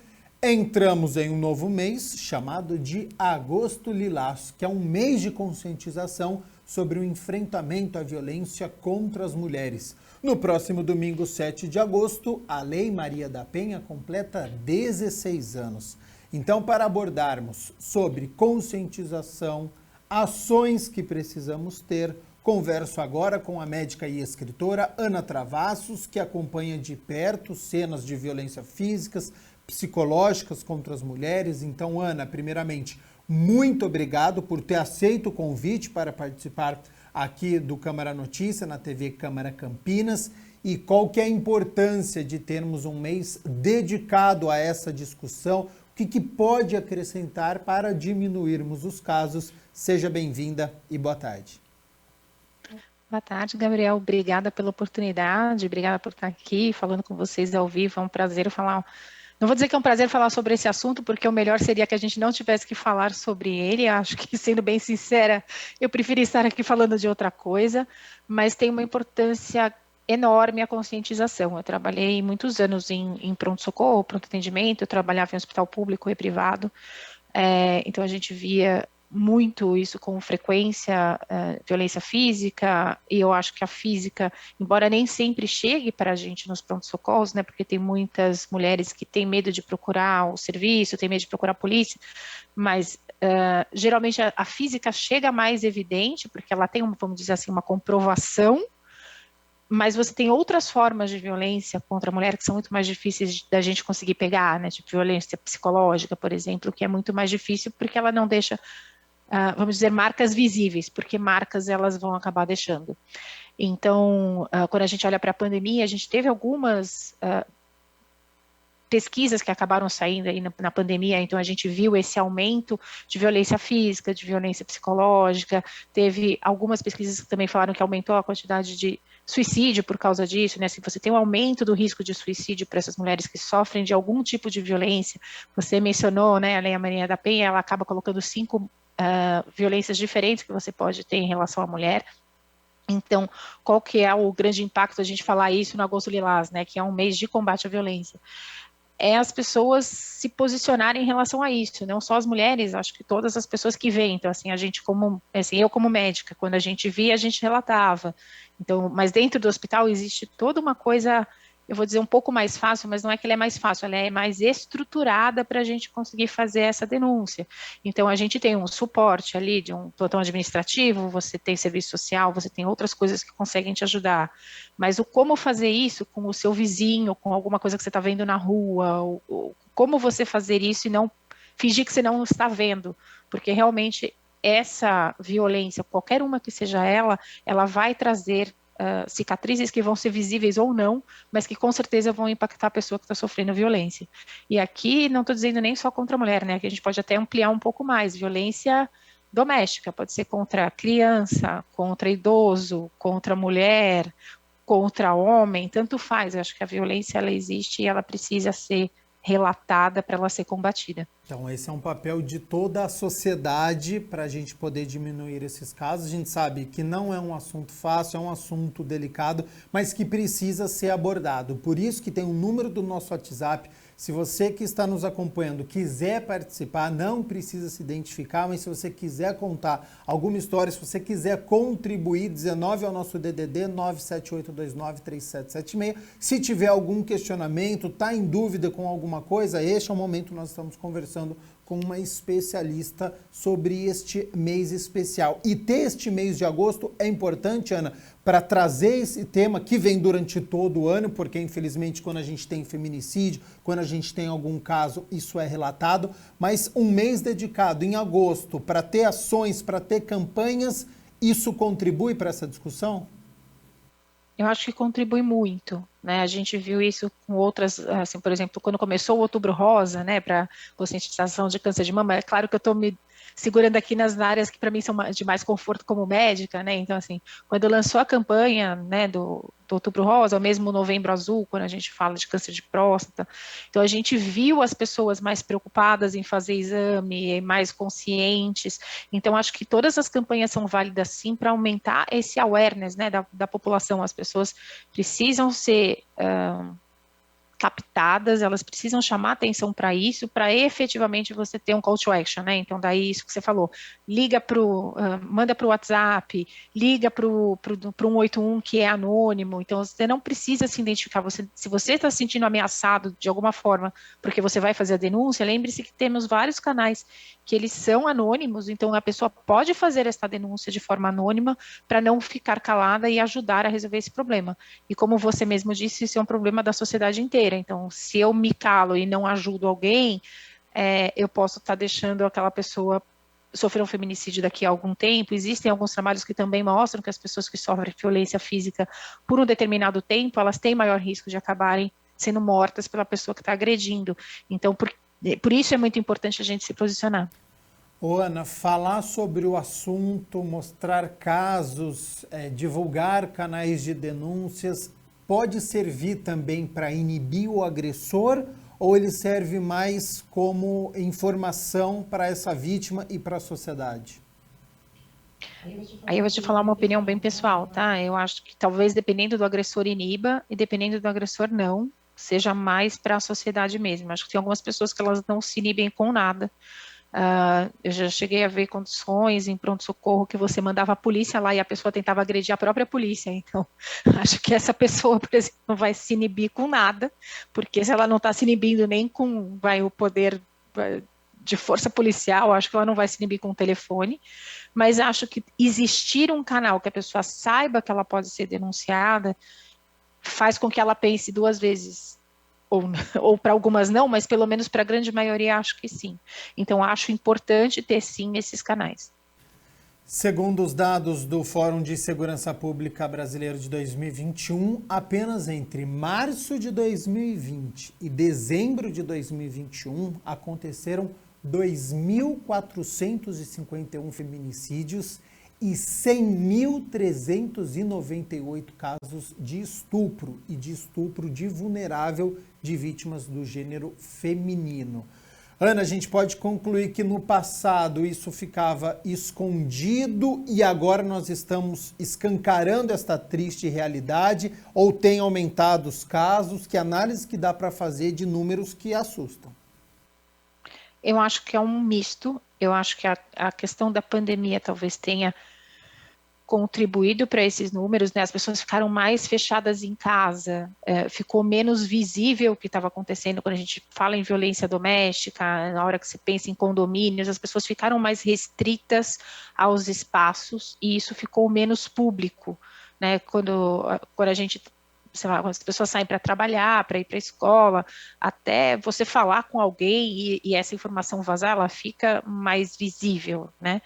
Entramos em um novo mês chamado de Agosto Lilás, que é um mês de conscientização sobre o enfrentamento à violência contra as mulheres. No próximo domingo, 7 de agosto, a Lei Maria da Penha completa 16 anos. Então, para abordarmos sobre conscientização, ações que precisamos ter, converso agora com a médica e escritora Ana Travassos, que acompanha de perto cenas de violência físicas, psicológicas contra as mulheres. Então, Ana, primeiramente, muito obrigado por ter aceito o convite para participar aqui do Câmara Notícia, na TV Câmara Campinas. E qual que é a importância de termos um mês dedicado a essa discussão? O que pode acrescentar para diminuirmos os casos? Seja bem-vinda e boa tarde. Boa tarde, Gabriel. Obrigada pela oportunidade, obrigada por estar aqui falando com vocês ao vivo. É um prazer falar. Não vou dizer que é um prazer falar sobre esse assunto, porque o melhor seria que a gente não tivesse que falar sobre ele. Acho que, sendo bem sincera, eu prefiro estar aqui falando de outra coisa, mas tem uma importância enorme a conscientização. Eu trabalhei muitos anos em pronto-socorro, pronto-atendimento, eu trabalhava em hospital público e privado, então a gente via muito isso com frequência, violência física, e eu acho que a física, embora nem sempre chegue para a gente nos pronto-socorros, né, porque tem muitas mulheres que têm medo de procurar o serviço, têm medo de procurar a polícia, mas geralmente a física chega mais evidente, porque ela tem, vamos dizer assim, uma comprovação, mas você tem outras formas de violência contra a mulher que são muito mais difíceis da gente conseguir pegar, né? Tipo violência psicológica, por exemplo, que é muito mais difícil porque ela não deixa, vamos dizer, marcas visíveis, porque marcas elas vão acabar deixando. Então, quando a gente olha para a pandemia, a gente teve algumas pesquisas que acabaram saindo aí na pandemia, então a gente viu esse aumento de violência física, de violência psicológica, teve algumas pesquisas que também falaram que aumentou a quantidade de suicídio por causa disso, né? Se você tem um aumento do risco de suicídio para essas mulheres que sofrem de algum tipo de violência, você mencionou, né, a Lei Maria da Penha, ela acaba colocando 5 violências diferentes que você pode ter em relação à mulher. Então, qual que é o grande impacto a gente falar isso no Agosto Lilás, né, que é um mês de combate à violência? É as pessoas se posicionarem em relação a isso, não só as mulheres, acho que todas as pessoas que veem. Então, assim, a gente eu como médica, quando a gente via, a gente relatava. Então, mas dentro do hospital existe toda uma coisa eu vou dizer um pouco mais fácil, mas não é que ela é mais fácil, ela é mais estruturada para a gente conseguir fazer essa denúncia. Então, a gente tem um suporte ali de um plantão administrativo, você tem serviço social, você tem outras coisas que conseguem te ajudar, mas o como fazer isso com o seu vizinho, com alguma coisa que você está vendo na rua, ou como você fazer isso e não fingir que você não está vendo, porque realmente essa violência, qualquer uma que seja ela vai trazer cicatrizes que vão ser visíveis ou não, mas que com certeza vão impactar a pessoa que está sofrendo violência. E aqui não estou dizendo nem só contra a mulher, né? Aqui a gente pode até ampliar um pouco mais, violência doméstica, pode ser contra criança, contra idoso, contra mulher, contra homem, tanto faz. Eu acho que a violência ela existe e ela precisa ser relatada para ela ser combatida. Então, esse é um papel de toda a sociedade para a gente poder diminuir esses casos. A gente sabe que não é um assunto fácil, é um assunto delicado, mas que precisa ser abordado. Por isso que tem o número do nosso WhatsApp. Se você que está nos acompanhando quiser participar, não precisa se identificar, mas se você quiser contar alguma história, se você quiser contribuir, 19 é o nosso DDD, 978293776. Se tiver algum questionamento, está em dúvida com alguma coisa, este é o momento que nós estamos conversando com uma especialista sobre este mês especial. E ter este mês de agosto é importante, Ana, para trazer esse tema que vem durante todo o ano, porque infelizmente quando a gente tem feminicídio, quando a gente tem algum caso, isso é relatado, mas um mês dedicado em agosto para ter ações, para ter campanhas, isso contribui para essa discussão? Eu acho que contribui muito, né? A gente viu isso com outras, assim, por exemplo, quando começou o Outubro Rosa, né, para conscientização de câncer de mama. É claro que eu estou me segurando aqui nas áreas que para mim são de mais conforto como médica, né? Então, assim, quando lançou a campanha, né, do Outubro Rosa, ou mesmo o Novembro Azul, quando a gente fala de câncer de próstata, então a gente viu as pessoas mais preocupadas em fazer exame, mais conscientes. Então, acho que todas as campanhas são válidas sim para aumentar esse awareness, né, da população. As pessoas precisam ser captadas, elas precisam chamar atenção para isso, para efetivamente você ter um call to action, né? Então, daí isso que você falou, manda para o WhatsApp, liga para o 181 que é anônimo. Então, você não precisa se identificar. Se você está se sentindo ameaçado de alguma forma, porque você vai fazer a denúncia, lembre-se que temos vários canais que eles são anônimos, então a pessoa pode fazer essa denúncia de forma anônima para não ficar calada e ajudar a resolver esse problema. E como você mesmo disse, isso é um problema da sociedade inteira. Então, se eu me calo e não ajudo alguém, eu posso estar deixando aquela pessoa sofrer um feminicídio daqui a algum tempo. Existem alguns trabalhos que também mostram que as pessoas que sofrem violência física por um determinado tempo, elas têm maior risco de acabarem sendo mortas pela pessoa que está agredindo. Então, por isso é muito importante a gente se posicionar. Ô, Ana, falar sobre o assunto, mostrar casos, divulgar canais de denúncias, pode servir também para inibir o agressor ou ele serve mais como informação para essa vítima e para a sociedade? Aí eu vou te falar uma opinião bem pessoal, tá? Eu acho que talvez dependendo do agressor iniba e dependendo do agressor não, seja mais para a sociedade mesmo. Acho que tem algumas pessoas que elas não se inibem com nada. Eu já cheguei a ver condições em pronto-socorro que você mandava a polícia lá e a pessoa tentava agredir a própria polícia. Então, acho que essa pessoa, por exemplo, não vai se inibir com nada, porque se ela não está se inibindo nem com o poder de força policial, acho que ela não vai se inibir com o telefone. Mas acho que existir um canal que a pessoa saiba que ela pode ser denunciada faz com que ela pense duas vezes. Ou para algumas não, mas pelo menos para a grande maioria acho que sim. Então acho importante ter sim esses canais. Segundo os dados do Fórum de Segurança Pública Brasileiro de 2021, apenas entre março de 2020 e dezembro de 2021 aconteceram 2.451 feminicídios e 100.398 casos de estupro e de estupro de vulnerável de vítimas do gênero feminino. Ana, a gente pode concluir que no passado isso ficava escondido e agora nós estamos escancarando esta triste realidade, ou tem aumentado os casos? Que análise que dá para fazer de números que assustam? Eu acho que é um misto. Eu acho que a questão da pandemia talvez tenha contribuído para esses números, né? As pessoas ficaram mais fechadas em casa, ficou menos visível o que estava acontecendo quando a gente fala em violência doméstica, na hora que se pensa em condomínios, as pessoas ficaram mais restritas aos espaços e isso ficou menos público, né? Quando a gente, sei lá, as pessoas saem para trabalhar, para ir para a escola, até você falar com alguém e essa informação vazar, ela fica mais visível, né?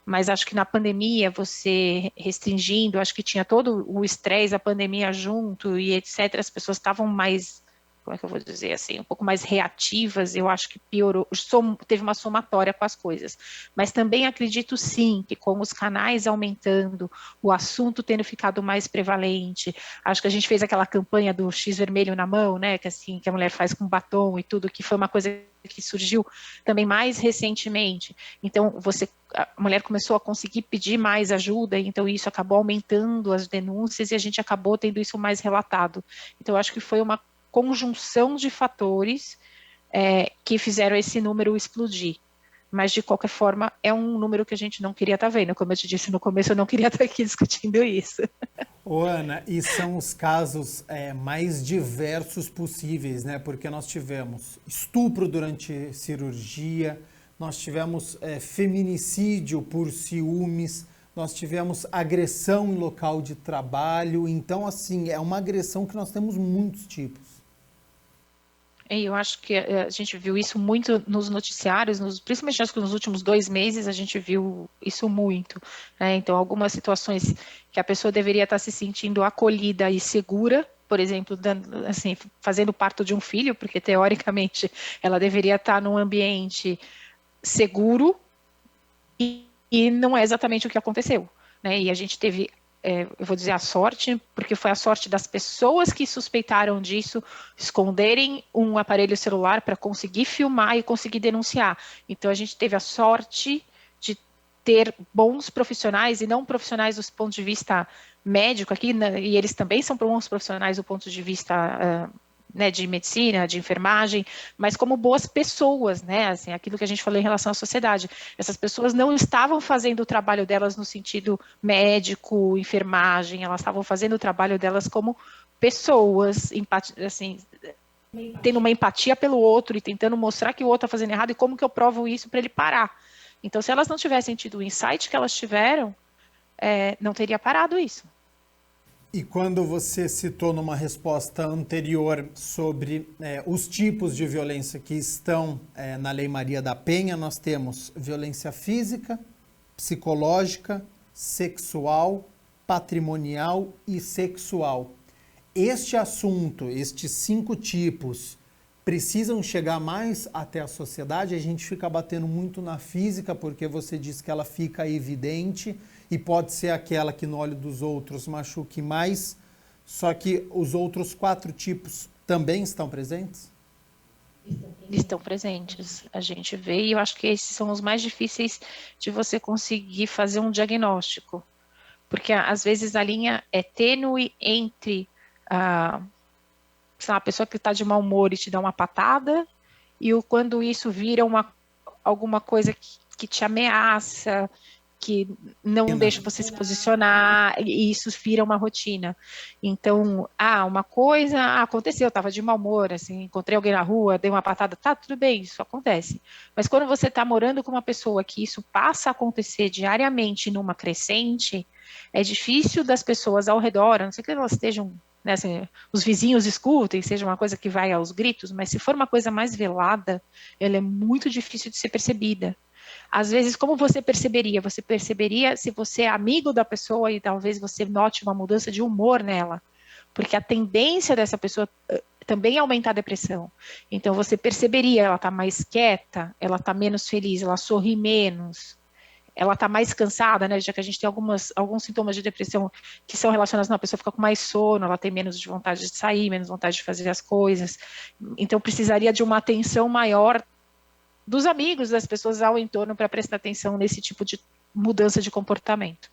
Mas acho que na pandemia, você restringindo, acho que tinha todo o estresse da pandemia junto e etc, as pessoas estavam mais, como é que eu vou dizer assim, um pouco mais reativas, eu acho que piorou, teve uma somatória com as coisas. Mas também acredito sim, que com os canais aumentando, o assunto tendo ficado mais prevalente, acho que a gente fez aquela campanha do X vermelho na mão, né, que assim, que a mulher faz com batom e tudo, que foi uma coisa que surgiu também mais recentemente. Então, a mulher começou a conseguir pedir mais ajuda, então isso acabou aumentando as denúncias e a gente acabou tendo isso mais relatado. Então, eu acho que foi uma conjunção de fatores que fizeram esse número explodir. Mas, de qualquer forma, é um número que a gente não queria estar vendo. Como eu te disse no começo, eu não queria estar aqui discutindo isso. Ô, Ana, e são os casos mais diversos possíveis, né? Porque nós tivemos estupro durante cirurgia, nós tivemos feminicídio por ciúmes, nós tivemos agressão em local de trabalho. Então, assim, é uma agressão que nós temos muitos tipos. Eu acho que a gente viu isso muito nos noticiários, principalmente acho que nos últimos 2 meses a gente viu isso muito, né? Então, algumas situações que a pessoa deveria estar se sentindo acolhida e segura, por exemplo, assim, fazendo parto de um filho, porque teoricamente ela deveria estar num ambiente seguro e não é exatamente o que aconteceu, né? E a gente teve, eu vou dizer a sorte, porque foi a sorte das pessoas que suspeitaram disso esconderem um aparelho celular para conseguir filmar e conseguir denunciar. Então a gente teve a sorte de ter bons profissionais e não profissionais do ponto de vista médico aqui, né? E eles também são bons profissionais do ponto de vista né, de medicina, de enfermagem, mas como boas pessoas, né, assim, aquilo que a gente falou em relação à sociedade. Essas pessoas não estavam fazendo o trabalho delas no sentido médico, enfermagem, elas estavam fazendo o trabalho delas como pessoas, assim, tendo uma empatia pelo outro e tentando mostrar que o outro está fazendo errado e como que eu provo isso para ele parar. Então, se elas não tivessem tido o insight que elas tiveram, não teria parado isso. E quando você citou numa resposta anterior sobre os tipos de violência que estão na Lei Maria da Penha, nós temos violência física, psicológica, sexual, patrimonial e sexual. Este assunto, estes 5 tipos, precisam chegar mais até a sociedade? A gente fica batendo muito na física, porque você diz que ela fica evidente, e pode ser aquela que no olho dos outros machuque mais, só que os outros 4 tipos também estão presentes? Estão presentes, a gente vê, e eu acho que esses são os mais difíceis de você conseguir fazer um diagnóstico, porque às vezes a linha é tênue entre a pessoa que está de mau humor e te dá uma patada, e quando isso vira alguma coisa que te ameaça, que não deixa você se posicionar, e isso vira uma rotina. Então, uma coisa, aconteceu, eu estava de mau humor, assim, encontrei alguém na rua, dei uma patada, tá, tudo bem, isso acontece. Mas quando você está morando com uma pessoa que isso passa a acontecer diariamente numa crescente, é difícil das pessoas ao redor, a não ser que elas estejam, né, assim, os vizinhos escutem, seja uma coisa que vai aos gritos, mas se for uma coisa mais velada, ela é muito difícil de ser percebida. Às vezes, como você perceberia? Você perceberia se você é amigo da pessoa e talvez você note uma mudança de humor nela, porque a tendência dessa pessoa também é aumentar a depressão. Então, você perceberia, ela está mais quieta, ela está menos feliz, ela sorri menos, ela está mais cansada, né? Já que a gente tem alguns sintomas de depressão que são relacionados a uma pessoa fica com mais sono, ela tem menos de vontade de sair, menos vontade de fazer as coisas. Então, precisaria de uma atenção maior dos amigos, das pessoas ao entorno para prestar atenção nesse tipo de mudança de comportamento.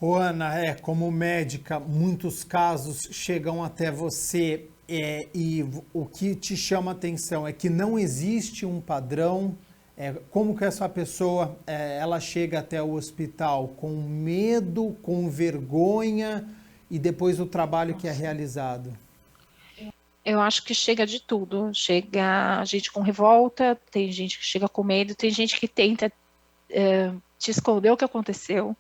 Ô, Ana, como médica, muitos casos chegam até você e o que te chama atenção é que não existe um padrão, Como que essa pessoa ela chega até o hospital? Com medo, com vergonha e depois o trabalho que é realizado? Eu acho que chega de tudo. Chega gente com revolta, tem gente que chega com medo, tem gente que tenta te esconder o que aconteceu.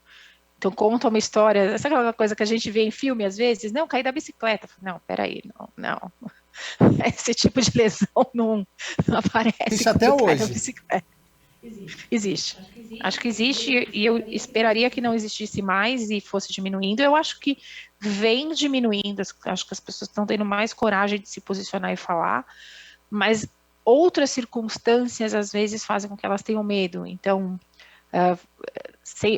Então conta uma história, sabe aquela coisa que a gente vê em filme às vezes? Não, caí da bicicleta. Não, peraí, não. Esse tipo de lesão não aparece. Existe até hoje. Da bicicleta. Existe. Acho que existe e eu esperaria que não existisse mais e fosse diminuindo. Eu acho que vem diminuindo, acho que as pessoas estão tendo mais coragem de se posicionar e falar, mas outras circunstâncias às vezes fazem com que elas tenham medo. Então,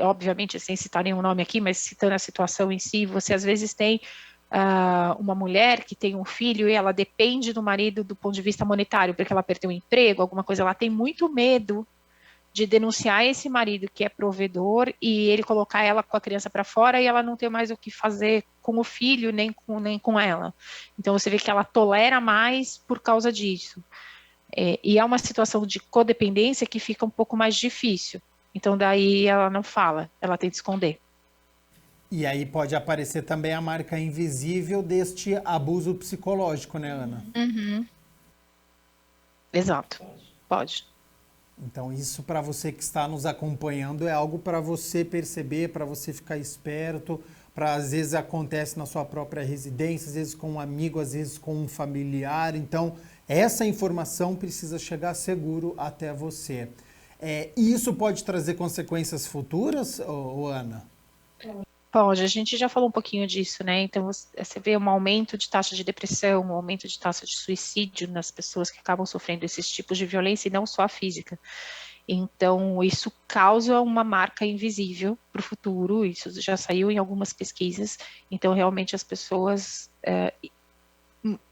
obviamente, sem citar nenhum nome aqui, mas citando a situação em si, você às vezes tem uma mulher que tem um filho e ela depende do marido do ponto de vista monetário, porque ela perdeu o emprego, alguma coisa, ela tem muito medo de denunciar esse marido que é provedor e ele colocar ela com a criança para fora e ela não ter mais o que fazer com o filho nem com ela. Então você vê que ela tolera mais por causa disso. E é uma situação de codependência que fica um pouco mais difícil. Então daí ela não fala, ela tenta esconder. E aí pode aparecer também a marca invisível deste abuso psicológico, né, Ana? Uhum. Exato, pode. Então isso para você que está nos acompanhando é algo para você perceber, para você ficar esperto, para às vezes acontece na sua própria residência, às vezes com um amigo, às vezes com um familiar. Então essa informação precisa chegar seguro até você. E isso pode trazer consequências futuras, Ana? Pode, a gente já falou um pouquinho disso, né? Então você vê um aumento de taxa de depressão, um aumento de taxa de suicídio nas pessoas que acabam sofrendo esses tipos de violência e não só a física. Então isso causa uma marca invisível para o futuro, isso já saiu em algumas pesquisas, então realmente as pessoas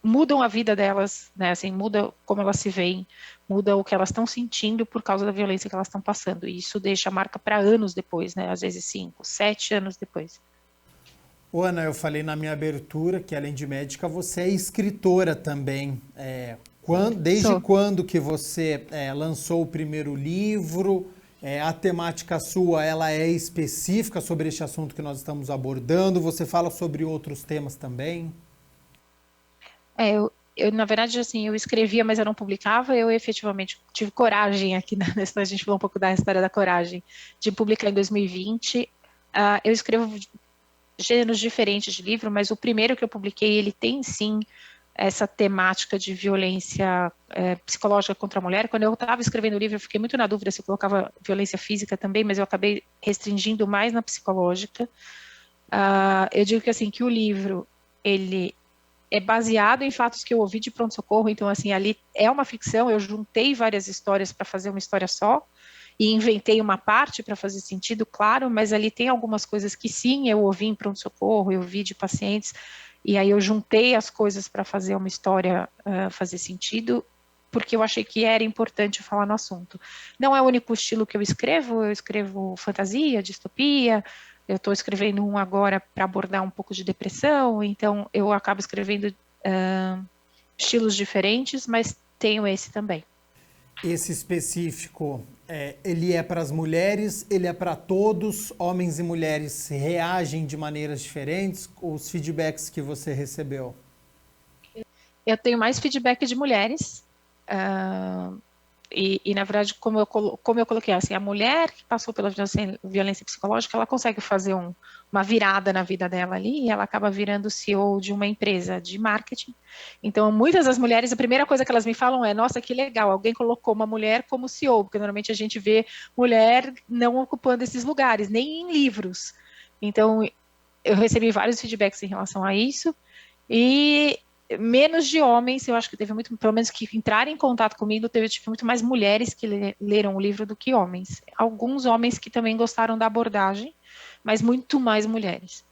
mudam a vida delas, né? Assim, muda como elas se veem, muda o que elas estão sentindo por causa da violência que elas estão passando. E isso deixa a marca para anos depois, né? Às vezes 5, 7 anos depois. Ana, eu falei na minha abertura que além de médica, você é escritora também. Desde quando que você lançou o primeiro livro? A temática sua, ela é específica sobre este assunto que nós estamos abordando? Você fala sobre outros temas também? Eu, na verdade, assim, eu escrevia, mas eu não publicava. Eu efetivamente tive coragem aqui, a gente falou um pouco da história da coragem, de publicar em 2020. Eu escrevo gêneros diferentes de livro, mas o primeiro que eu publiquei, ele tem sim essa temática de violência psicológica contra a mulher. Quando eu estava escrevendo o livro, eu fiquei muito na dúvida se eu colocava violência física também, mas eu acabei restringindo mais na psicológica. Eu digo que, assim, que o livro, ele é baseado em fatos que eu ouvi de pronto-socorro, então, assim, ali é uma ficção, eu juntei várias histórias para fazer uma história só, e inventei uma parte para fazer sentido, claro, mas ali tem algumas coisas que sim, eu ouvi em pronto-socorro, eu ouvi de pacientes, e aí eu juntei as coisas para fazer uma história fazer sentido, porque eu achei que era importante falar no assunto. Não é o único estilo que eu escrevo fantasia, distopia. Eu estou escrevendo um agora para abordar um pouco de depressão, então eu acabo escrevendo estilos diferentes, mas tenho esse também. Esse específico, ele é para as mulheres, ele é para todos, homens e mulheres reagem de maneiras diferentes, os feedbacks que você recebeu? Eu tenho mais feedback de mulheres, e na verdade, como eu coloquei, assim, a mulher que passou pela violência psicológica, ela consegue fazer uma virada na vida dela ali, e ela acaba virando CEO de uma empresa de marketing. Então, muitas das mulheres, a primeira coisa que elas me falam é, nossa, que legal, alguém colocou uma mulher como CEO, porque normalmente a gente vê mulher não ocupando esses lugares, nem em livros. Então, eu recebi vários feedbacks em relação a isso, e menos de homens, eu acho que teve muito, pelo menos que entraram em contato comigo, tive muito mais mulheres que leram o livro do que homens. Alguns homens que também gostaram da abordagem, mas muito mais mulheres.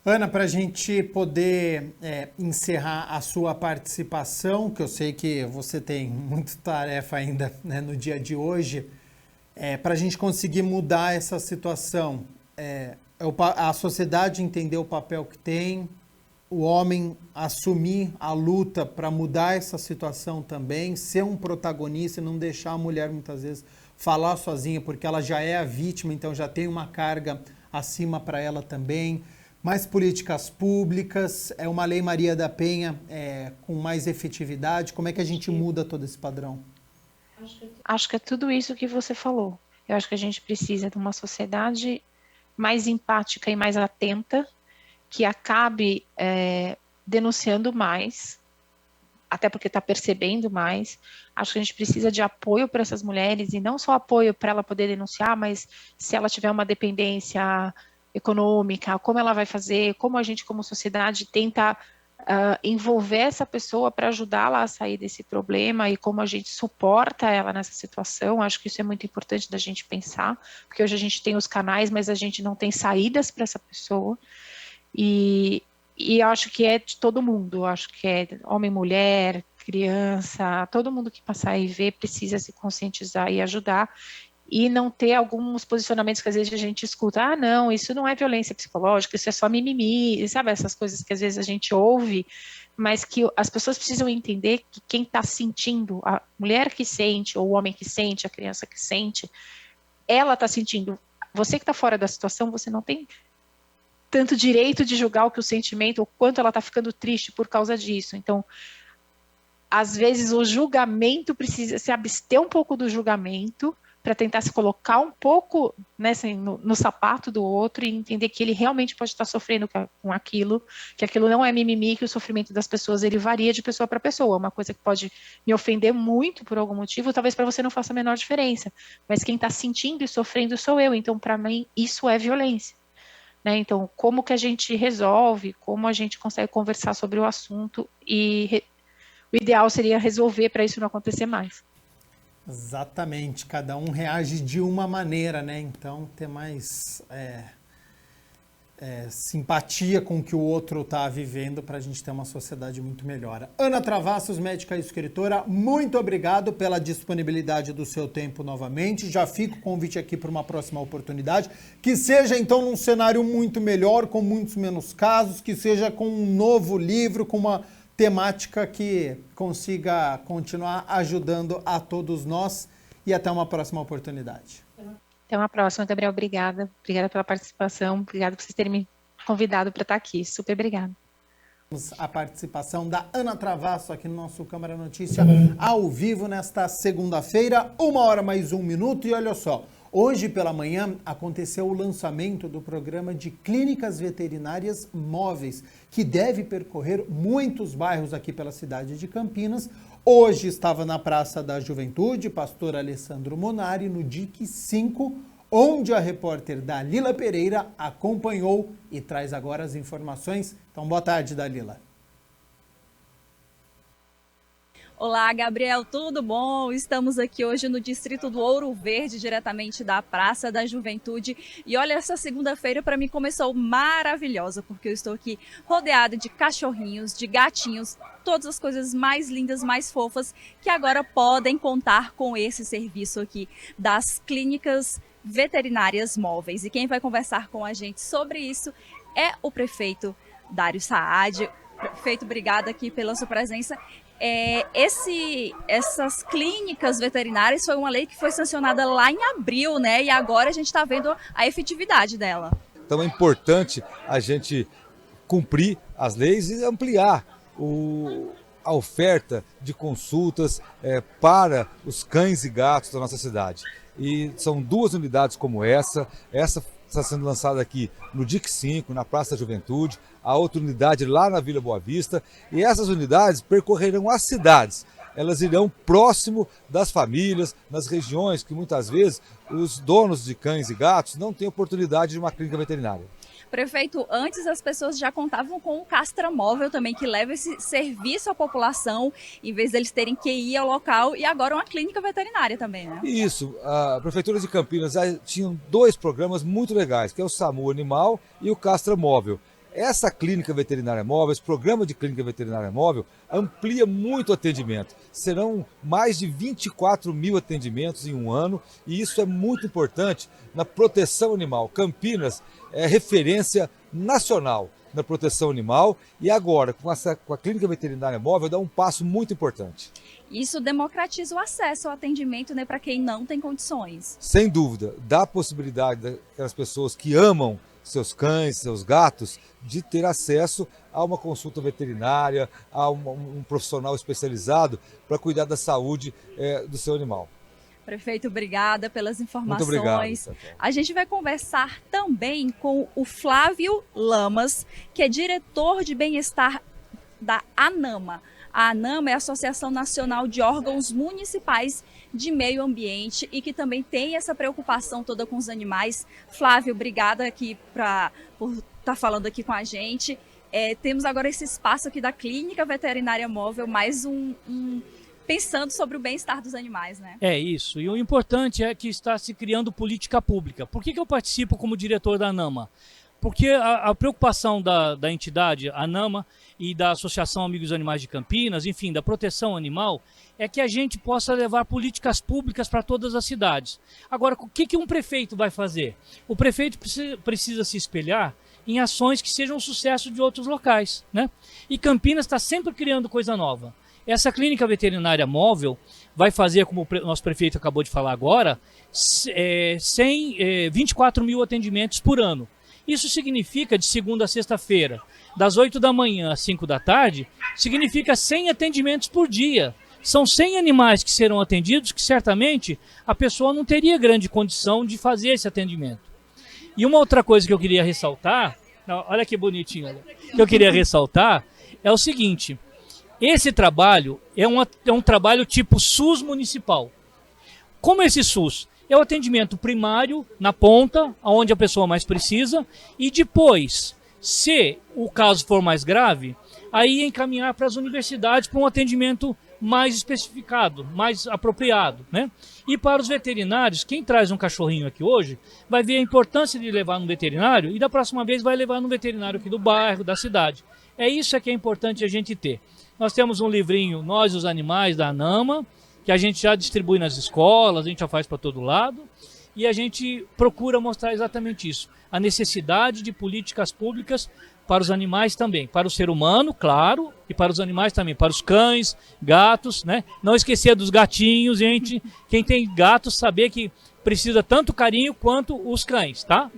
Ana, para a gente poder encerrar a sua participação, que eu sei que você tem muita tarefa ainda, né, no dia de hoje, para a gente conseguir mudar essa situação, a sociedade entender o papel que tem, o homem assumir a luta para mudar essa situação também, ser um protagonista e não deixar a mulher muitas vezes falar sozinha, porque ela já é a vítima, então já tem uma carga acima para ela também. Mais políticas públicas, uma Lei Maria da Penha com mais efetividade. Como é que a gente muda todo esse padrão? Acho que é tudo isso que você falou. Eu acho que a gente precisa de uma sociedade mais empática e mais atenta, que acabe denunciando mais, até porque está percebendo mais. Acho que a gente precisa de apoio para essas mulheres, e não só apoio para ela poder denunciar, mas se ela tiver uma dependência econômica, como ela vai fazer, como a gente como sociedade tenta envolver essa pessoa para ajudá-la a sair desse problema, e como a gente suporta ela nessa situação. Acho que isso é muito importante da gente pensar, porque hoje a gente tem os canais, mas a gente não tem saídas para essa pessoa, e acho que é de todo mundo, acho que é homem, mulher, criança, todo mundo que passar e ver precisa se conscientizar e ajudar, e não ter alguns posicionamentos que às vezes a gente escuta, não, isso não é violência psicológica, isso é só mimimi, sabe, essas coisas que às vezes a gente ouve, mas que as pessoas precisam entender que quem está sentindo, a mulher que sente, ou o homem que sente, a criança que sente, ela está sentindo. Você que está fora da situação, você não tem tanto direito de julgar o que o sentimento, ou quanto ela está ficando triste por causa disso. Então, às vezes o julgamento precisa se abster um pouco do julgamento, para tentar se colocar um pouco, né, assim, no sapato do outro, e entender que ele realmente pode estar sofrendo com aquilo, que aquilo não é mimimi, que o sofrimento das pessoas ele varia de pessoa para pessoa. Uma coisa que pode me ofender muito por algum motivo, talvez para você não faça a menor diferença, mas quem está sentindo e sofrendo sou eu. Então, para mim, isso é violência, né? Então, como que a gente resolve, como a gente consegue conversar sobre o assunto, e o ideal seria resolver para isso não acontecer mais. Exatamente, cada um reage de uma maneira, né? Então, ter mais simpatia com o que o outro está vivendo, para a gente ter uma sociedade muito melhor. Ana Travassos, médica e escritora, muito obrigado pela disponibilidade do seu tempo novamente. Já fica o convite aqui para uma próxima oportunidade, que seja então num cenário muito melhor, com muitos menos casos, que seja com um novo livro, com uma temática que consiga continuar ajudando a todos nós, e até uma próxima oportunidade. Até uma próxima, Gabriel. Obrigada. Obrigada pela participação. Obrigada por vocês terem me convidado para estar aqui. Super obrigada. A participação da Ana Travasso aqui no nosso Câmara Notícia ao vivo nesta segunda-feira, 1h mais 1 minuto. E olha só, hoje pela manhã aconteceu o lançamento do programa de clínicas veterinárias móveis, que deve percorrer muitos bairros aqui pela cidade de Campinas. Hoje estava na Praça da Juventude, pastor Alessandro Monari, no DIC 5, onde a repórter Dalila Pereira acompanhou e traz agora as informações. Então, boa tarde, Dalila. Olá, Gabriel, tudo bom? Estamos aqui hoje no distrito do Ouro Verde, diretamente da Praça da Juventude. E olha, essa segunda-feira para mim começou maravilhosa, porque eu estou aqui rodeada de cachorrinhos, de gatinhos, todas as coisas mais lindas, mais fofas, que agora podem contar com esse serviço aqui das clínicas veterinárias móveis. E quem vai conversar com a gente sobre isso é o prefeito Dário Saad. Prefeito, obrigada aqui pela sua presença. Essas clínicas veterinárias foi uma lei que foi sancionada lá em abril, né? E agora a gente está vendo a efetividade dela. Então é importante a gente cumprir as leis e ampliar a oferta de consultas para os cães e gatos da nossa cidade. E são 2 unidades como essa está sendo lançada aqui no DIC 5, na Praça da Juventude, a outra unidade lá na Vila Boa Vista, e essas unidades percorrerão as cidades. Elas irão próximo das famílias, nas regiões que muitas vezes os donos de cães e gatos não têm oportunidade de uma clínica veterinária. Prefeito, antes as pessoas já contavam com o castramóvel também, que leva esse serviço à população, em vez deles terem que ir ao local, e agora uma clínica veterinária também, né? Isso, a Prefeitura de Campinas já tinha 2 programas muito legais, que é o SAMU Animal e o castramóvel. Essa clínica veterinária móvel, esse programa de clínica veterinária móvel, amplia muito o atendimento. Serão mais de 24 mil atendimentos em um ano, e isso é muito importante na proteção animal. Campinas é referência nacional na proteção animal e agora, com a clínica veterinária móvel, dá um passo muito importante. Isso democratiza o acesso ao atendimento, né, para quem não tem condições. Sem dúvida, dá a possibilidade daquelas pessoas que amam seus cães, seus gatos, de ter acesso a uma consulta veterinária, a um profissional especializado para cuidar da saúde do seu animal. Prefeito, obrigada pelas informações. Muito obrigado. A gente vai conversar também com o Flávio Lamas, que é diretor de bem-estar da ANAMA. A ANAMA é a Associação Nacional de Órgãos Municipais de Meio Ambiente e que também tem essa preocupação toda com os animais. Flávio, obrigada aqui por estar falando aqui com a gente. Temos agora esse espaço aqui da Clínica Veterinária Móvel, mais pensando sobre o bem-estar dos animais, né? É isso. E o importante é que está se criando política pública. Por que eu participo como diretor da ANAMA? Porque a preocupação da entidade, a ANAMA, e da Associação Amigos dos Animais de Campinas, enfim, da proteção animal, é que a gente possa levar políticas públicas para todas as cidades. Agora, o que um prefeito vai fazer? O prefeito precisa se espelhar em ações que sejam um sucesso de outros locais, né? E Campinas está sempre criando coisa nova. Essa clínica veterinária móvel vai fazer, como o nosso prefeito acabou de falar agora, 24 mil atendimentos por ano. Isso significa, de segunda a sexta-feira, das 8 da manhã às 5 da tarde, significa 100 atendimentos por dia. São 100 animais que serão atendidos que certamente a pessoa não teria grande condição de fazer esse atendimento. E uma outra coisa que eu queria ressaltar, olha que bonitinho, olha, que eu queria ressaltar é o seguinte: esse trabalho é um trabalho tipo SUS municipal. Como esse SUS? É o atendimento primário, na ponta, onde a pessoa mais precisa, e depois, se o caso for mais grave, aí encaminhar para as universidades para um atendimento mais especificado, mais apropriado, né? E para os veterinários, quem traz um cachorrinho aqui hoje, vai ver a importância de levar no veterinário e da próxima vez vai levar no veterinário aqui do bairro, da cidade. É isso que é importante a gente ter. Nós temos um livrinho, Nós os Animais, da ANAMA, que a gente já distribui nas escolas, a gente já faz para todo lado, e a gente procura mostrar exatamente isso, a necessidade de políticas públicas para os animais também, para o ser humano, claro, e para os animais também, para os cães, gatos, né? Não esquecer dos gatinhos, gente, quem tem gatos saber que precisa tanto carinho quanto os cães, tá?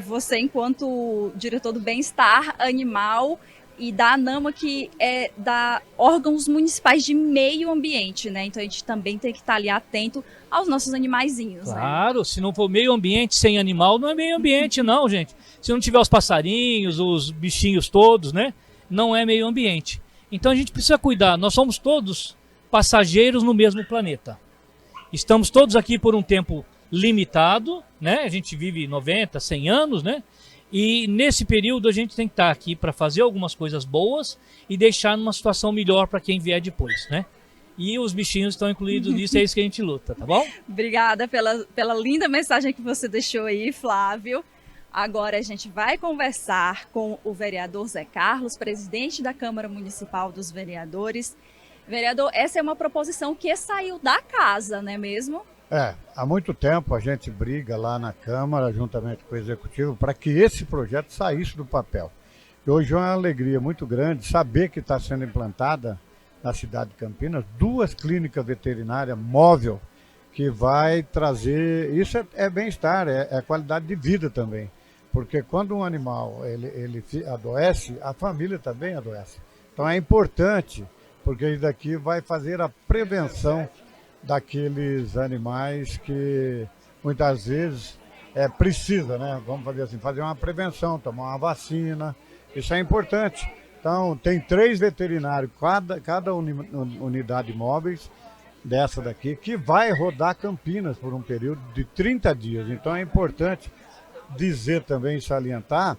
Você enquanto diretor do bem-estar animal e da ANAMA, que é da órgãos municipais de meio ambiente, né? Então a gente também tem que estar ali atento aos nossos animaizinhos, claro, né? Se não for meio ambiente sem animal, não é meio ambiente não, gente. Se não tiver os passarinhos, os bichinhos todos, né? Não é meio ambiente. Então a gente precisa cuidar, nós somos todos passageiros no mesmo planeta. Estamos todos aqui por um tempo limitado, né? A gente vive 90, 100 anos, né? E nesse período a gente tem que estar aqui para fazer algumas coisas boas e deixar numa situação melhor para quem vier depois, né? E os bichinhos estão incluídos nisso, é isso que a gente luta, tá bom? Obrigada pela linda mensagem que você deixou aí, Flávio. Agora a gente vai conversar com o vereador Zé Carlos, presidente da Câmara Municipal dos Vereadores. Vereador, essa é uma proposição que saiu da casa, não é mesmo? Há muito tempo a gente briga lá na Câmara, juntamente com o Executivo, para que esse projeto saísse do papel. E hoje é uma alegria muito grande saber que está sendo implantada na cidade de Campinas 2 clínicas veterinárias móvel, que vai trazer... Isso é bem-estar, é qualidade de vida também. Porque quando um animal ele adoece, a família também adoece. Então é importante, porque isso daqui vai fazer a prevenção daqueles animais que muitas vezes precisa, né? Vamos fazer assim, fazer uma prevenção, tomar uma vacina, isso é importante. Então tem 3 veterinários, cada unidade móveis dessa daqui, que vai rodar Campinas por um período de 30 dias. Então é importante dizer também, salientar,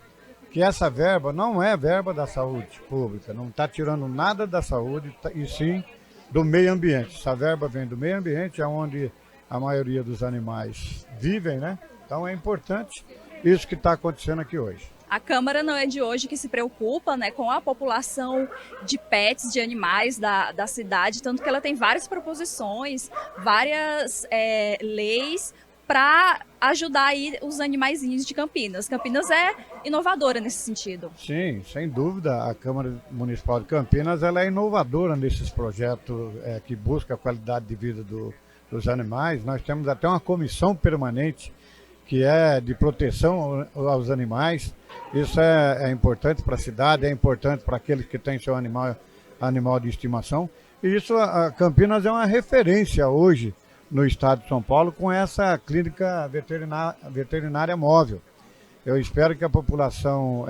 que essa verba não é verba da saúde pública, não está tirando nada da saúde, e sim do meio ambiente. Essa verba vem do meio ambiente, é onde a maioria dos animais vivem, né? Então é importante isso que está acontecendo aqui hoje. A Câmara não é de hoje que se preocupa, né, com a população de pets, de animais da cidade, tanto que ela tem várias proposições, várias leis para ajudar aí os animaizinhos de Campinas. Campinas é inovadora nesse sentido. Sim, sem dúvida, a Câmara Municipal de Campinas ela é inovadora nesses projetos que busca a qualidade de vida dos animais. Nós temos até uma comissão permanente que é de proteção aos animais. Isso é importante para a cidade, é importante para aqueles que têm seu animal de estimação. E isso, a Campinas é uma referência hoje no estado de São Paulo com essa clínica veterinária móvel. Eu espero que a população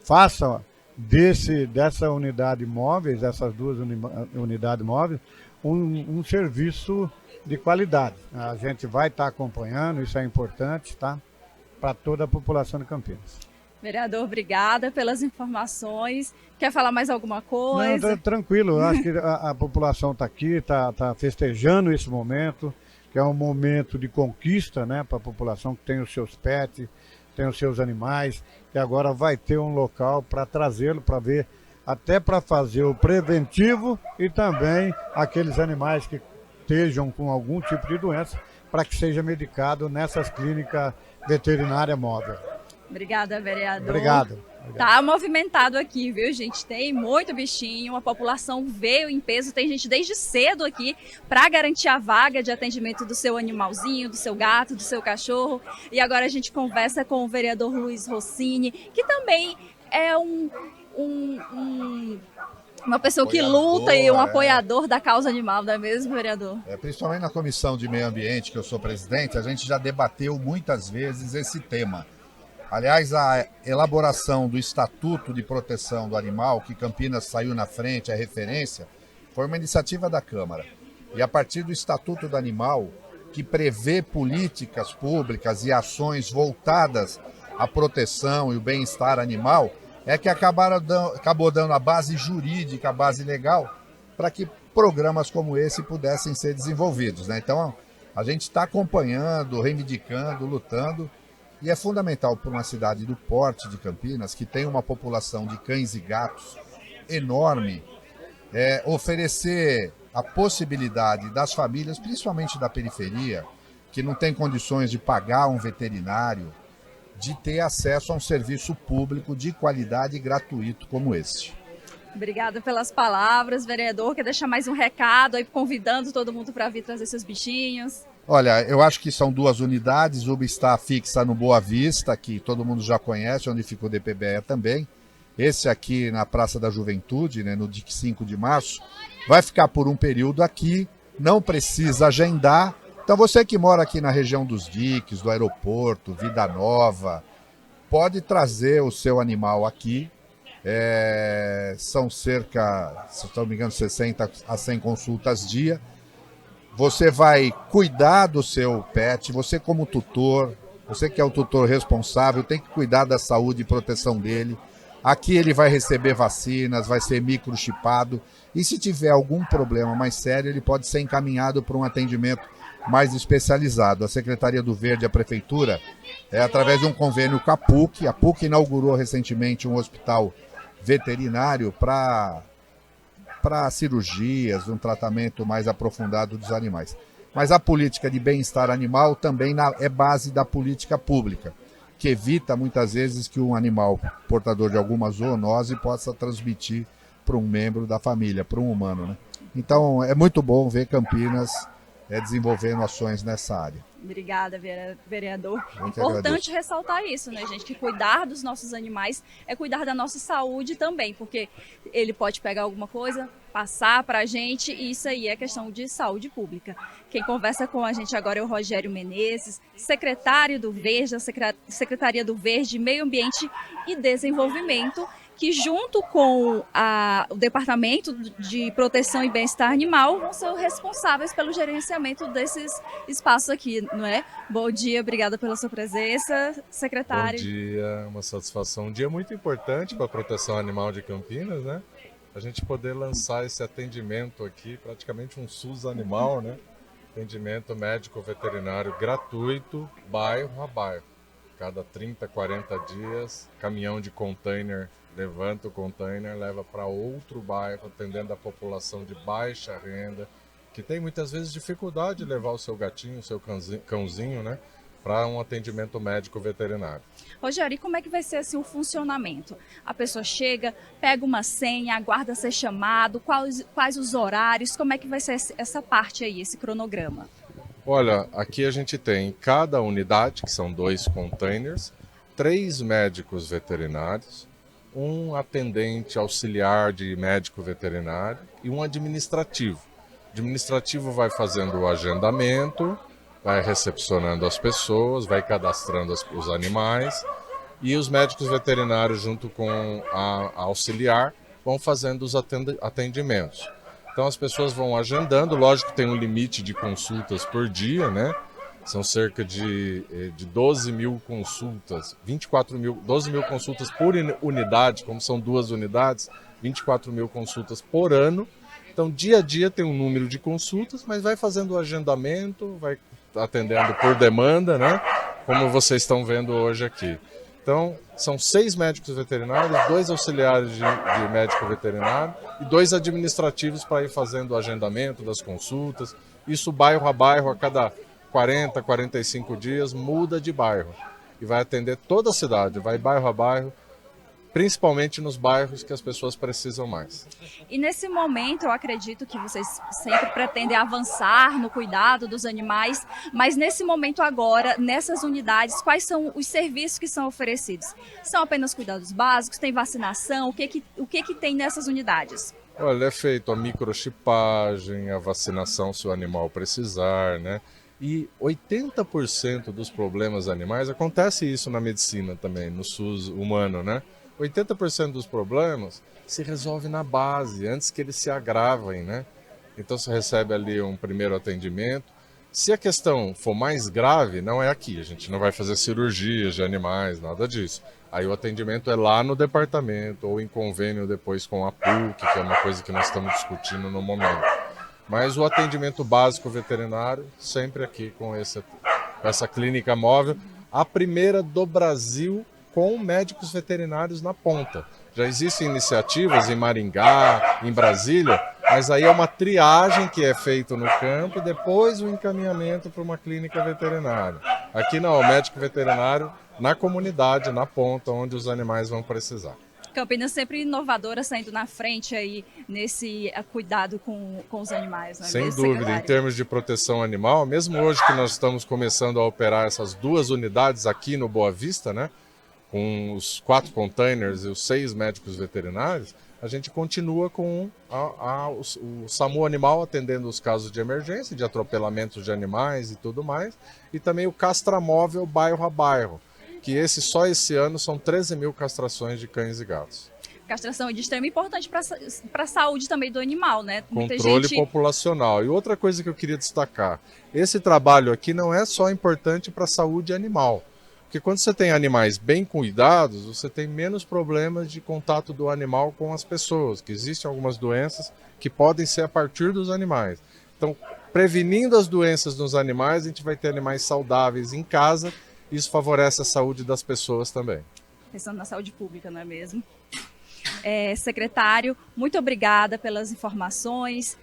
faça dessa unidade móveis, essas duas unidades móveis, um serviço de qualidade. A gente vai estar acompanhando, isso é importante, tá? Para toda a população de Campinas. Vereador, obrigada pelas informações. Quer falar mais alguma coisa? Não, tranquilo. Eu acho que a população está aqui, está festejando esse momento, que é um momento de conquista, né, para a população que tem os seus pets, tem os seus animais, que agora vai ter um local para trazê-lo, para ver, até para fazer o preventivo e também aqueles animais que estejam com algum tipo de doença, para que seja medicado nessas clínicas veterinárias móveis. Obrigada, vereador. Obrigado. Tá movimentado aqui, viu, gente? Tem muito bichinho, a população veio em peso, tem gente desde cedo aqui para garantir a vaga de atendimento do seu animalzinho, do seu gato, do seu cachorro. E agora a gente conversa com o vereador Luiz Rossini, que também é uma pessoa que luta e um apoiador da causa animal, não é mesmo, vereador? Principalmente na Comissão de Meio Ambiente, que eu sou presidente, a gente já debateu muitas vezes esse tema. Aliás, a elaboração do Estatuto de Proteção do Animal, que Campinas saiu na frente, é referência, foi uma iniciativa da Câmara. E a partir do Estatuto do Animal, que prevê políticas públicas e ações voltadas à proteção e o bem-estar animal, é que acabou dando a base jurídica, a base legal, para que programas como esse pudessem ser desenvolvidos, né? Então, a gente está acompanhando, reivindicando, lutando. E é fundamental para uma cidade do porte de Campinas, que tem uma população de cães e gatos enorme, oferecer a possibilidade das famílias, principalmente da periferia, que não tem condições de pagar um veterinário, de ter acesso a um serviço público de qualidade e gratuito como este. Obrigada pelas palavras, vereador. Quer deixar mais um recado aí, convidando todo mundo para vir trazer seus bichinhos? Olha, eu acho que são duas unidades, uma está fixa no Boa Vista, que todo mundo já conhece, onde fica o DPBE também. Esse aqui na Praça da Juventude, né, no dia 5 de março, vai ficar por um período aqui, não precisa agendar. Então você que mora aqui na região dos diques, do aeroporto, Vida Nova, pode trazer o seu animal aqui. São cerca, se não me engano, 60 a 100 consultas dia. Você vai cuidar do seu pet, você como tutor, você que é o tutor responsável, tem que cuidar da saúde e proteção dele. Aqui ele vai receber vacinas, vai ser microchipado e se tiver algum problema mais sério, ele pode ser encaminhado para um atendimento mais especializado. A Secretaria do Verde, a Prefeitura, através de um convênio com a PUC inaugurou recentemente um hospital veterinário para cirurgias, um tratamento mais aprofundado dos animais. Mas a política de bem-estar animal também é base da política pública, que evita muitas vezes que um animal portador de alguma zoonose possa transmitir para um membro da família, para um humano, né? Então é muito bom ver Campinas desenvolvendo ações nessa área. Obrigada, vereador. Muito Importante agradeço. ressaltar isso, né, gente? Que cuidar dos nossos animais é cuidar da nossa saúde também, porque ele pode pegar alguma coisa, passar para a gente, e isso aí é questão de saúde pública. Quem conversa com a gente agora é o Rogério Menezes, secretário do Verde, da Secretaria do Verde, Meio Ambiente e Desenvolvimento, que junto com o Departamento de Proteção e Bem-Estar Animal vão ser os responsáveis pelo gerenciamento desses espaços aqui, não é? Bom dia, obrigada pela sua presença, secretário. Bom dia, uma satisfação. Um dia muito importante para a proteção animal de Campinas, né? A gente poder lançar esse atendimento aqui, praticamente um SUS animal, né? Atendimento médico veterinário gratuito, bairro a bairro. Cada 30, 40 dias, caminhão de container levanta o container, leva para outro bairro, atendendo a população de baixa renda, que tem muitas vezes dificuldade de levar o seu gatinho, o seu cãozinho, né, para um atendimento médico veterinário. Rogério, e como é que vai ser assim o funcionamento? A pessoa chega, pega uma senha, aguarda ser chamado, quais os horários, como é que vai ser essa parte aí, esse cronograma? Olha, aqui a gente tem em cada unidade, que são 2 containers, 3 médicos veterinários, um atendente auxiliar de médico veterinário e um administrativo. O administrativo vai fazendo o agendamento, vai recepcionando as pessoas, vai cadastrando os animais, e os médicos veterinários, junto com a auxiliar, vão fazendo os atendimentos. Então as pessoas vão agendando, lógico que tem um limite de consultas por dia, né? São cerca de 12 mil consultas, 12 mil consultas por unidade, como são 2 unidades, 24 mil consultas por ano. Então, dia a dia tem um número de consultas, mas vai fazendo o agendamento, vai atendendo por demanda, né? Como vocês estão vendo hoje aqui. Então, são 6 médicos veterinários, 2 auxiliares de médico veterinário e 2 administrativos para ir fazendo o agendamento das consultas. Isso bairro a bairro, a cada 40, 45 dias, muda de bairro. E vai atender toda a cidade, vai bairro a bairro, principalmente nos bairros que as pessoas precisam mais. E nesse momento, eu acredito que vocês sempre pretendem avançar no cuidado dos animais, mas nesse momento agora, nessas unidades, quais são os serviços que são oferecidos? São apenas cuidados básicos, tem vacinação, o que tem nessas unidades? Olha, é feito a microchipagem, a vacinação se o animal precisar, né? E 80% dos problemas animais, acontece isso na medicina também, no SUS humano, né? 80% dos problemas se resolve na base, antes que eles se agravem, né? Então você recebe ali um primeiro atendimento. Se a questão for mais grave, não é aqui, a gente não vai fazer cirurgias de animais, nada disso. Aí o atendimento é lá no departamento, ou em convênio depois com a PUC, que é uma coisa que nós estamos discutindo no momento. Mas o atendimento básico veterinário, sempre aqui com essa clínica móvel, a primeira do Brasil com médicos veterinários na ponta. Já existem iniciativas em Maringá, em Brasília, mas aí é uma triagem que é feita no campo e depois o encaminhamento para uma clínica veterinária. Aqui não, o médico veterinário na comunidade, na ponta, onde os animais vão precisar. Campinas sempre inovadora, saindo na frente aí nesse cuidado com os animais, né? Sem dúvida, em termos de proteção animal, mesmo hoje que nós estamos começando a operar essas 2 unidades aqui no Boa Vista, né? Com os 4 containers e os 6 médicos veterinários, a gente continua com o SAMU Animal atendendo os casos de emergência, de atropelamentos de animais e tudo mais, e também o castramóvel bairro a bairro, que só esse ano são 13 mil castrações de cães e gatos. Castração é de extrema importância para a saúde também do animal, né? Controle populacional. E outra coisa que eu queria destacar, esse trabalho aqui não é só importante para a saúde animal, porque quando você tem animais bem cuidados, você tem menos problemas de contato do animal com as pessoas, que existem algumas doenças que podem ser a partir dos animais. Então, prevenindo as doenças nos animais, a gente vai ter animais saudáveis em casa. Isso favorece a saúde das pessoas também. Pensando na saúde pública, não é mesmo? Secretário, muito obrigada pelas informações.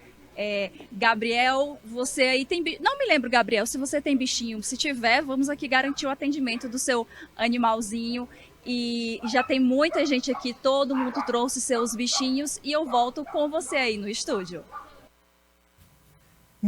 Gabriel, você aí tem... Não me lembro, Gabriel, se você tem bichinho. Se tiver, vamos aqui garantir o atendimento do seu animalzinho. E já tem muita gente aqui, todo mundo trouxe seus bichinhos. E eu volto com você aí no estúdio.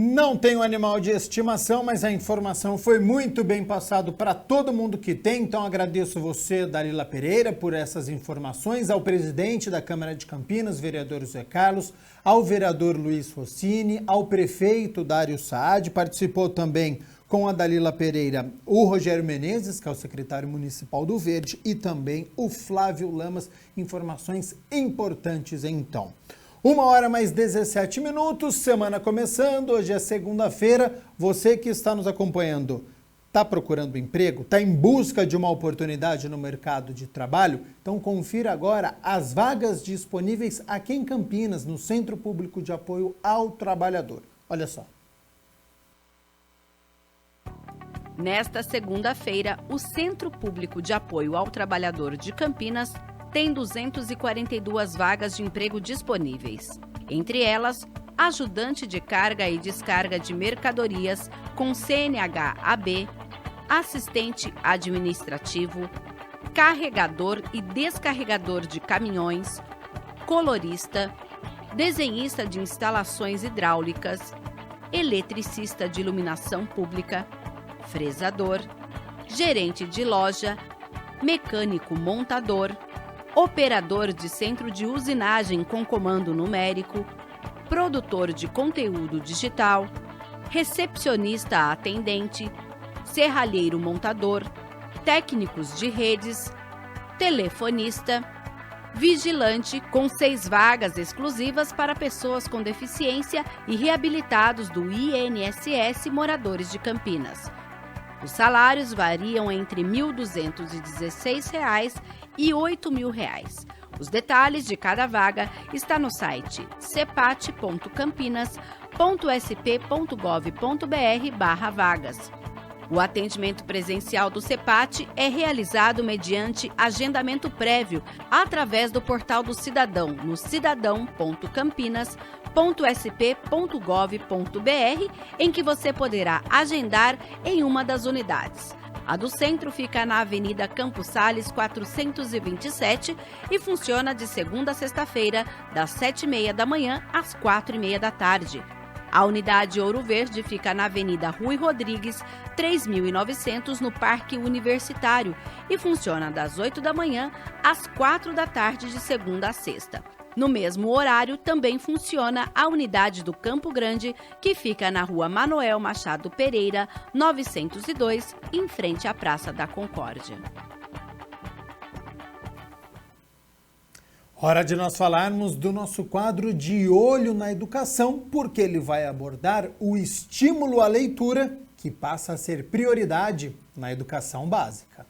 Não tenho animal de estimação, mas a informação foi muito bem passada para todo mundo que tem. Então agradeço você, Dalila Pereira, por essas informações, ao presidente da Câmara de Campinas, vereador José Carlos, ao vereador Luiz Rossini, ao prefeito Dário Saad. Participou também com a Dalila Pereira o Rogério Menezes, que é o secretário municipal do Verde, e também o Flávio Lamas. Informações importantes então. 1h mais 17 minutos, semana começando, hoje é segunda-feira. Você que está nos acompanhando, está procurando emprego? Está em busca de uma oportunidade no mercado de trabalho? Então confira agora as vagas disponíveis aqui em Campinas, no Centro Público de Apoio ao Trabalhador. Olha só. Nesta segunda-feira, o Centro Público de Apoio ao Trabalhador de Campinas tem 242 vagas de emprego disponíveis. Entre elas, ajudante de carga e descarga de mercadorias com CNH-AB, assistente administrativo, carregador e descarregador de caminhões, colorista, desenhista de instalações hidráulicas, eletricista de iluminação pública, fresador, gerente de loja, mecânico montador, operador de centro de usinagem com comando numérico, produtor de conteúdo digital, recepcionista atendente, serralheiro montador, técnicos de redes, telefonista, vigilante com 6 vagas exclusivas para pessoas com deficiência e reabilitados do INSS moradores de Campinas. Os salários variam entre R$ 1.216 e R$ 8.000. Os detalhes de cada vaga estão no site cepat.campinas.sp.gov.br/vagas. O atendimento presencial do CEPAT é realizado mediante agendamento prévio através do portal do cidadão no cidadão.campinas.sp.gov.br, em que você poderá agendar em uma das unidades. A do centro fica na Avenida Campos Sales 427 e funciona de segunda a sexta-feira, das 7h30 da manhã às 4h30 da tarde. A unidade Ouro Verde fica na Avenida Rui Rodrigues, 3.900, no Parque Universitário, e funciona das 8 da manhã às 4 da tarde de segunda a sexta. No mesmo horário, também funciona a unidade do Campo Grande, que fica na Rua Manoel Machado Pereira, 902, em frente à Praça da Concórdia. Hora de nós falarmos do nosso quadro De Olho na Educação, porque ele vai abordar o estímulo à leitura, que passa a ser prioridade na educação básica.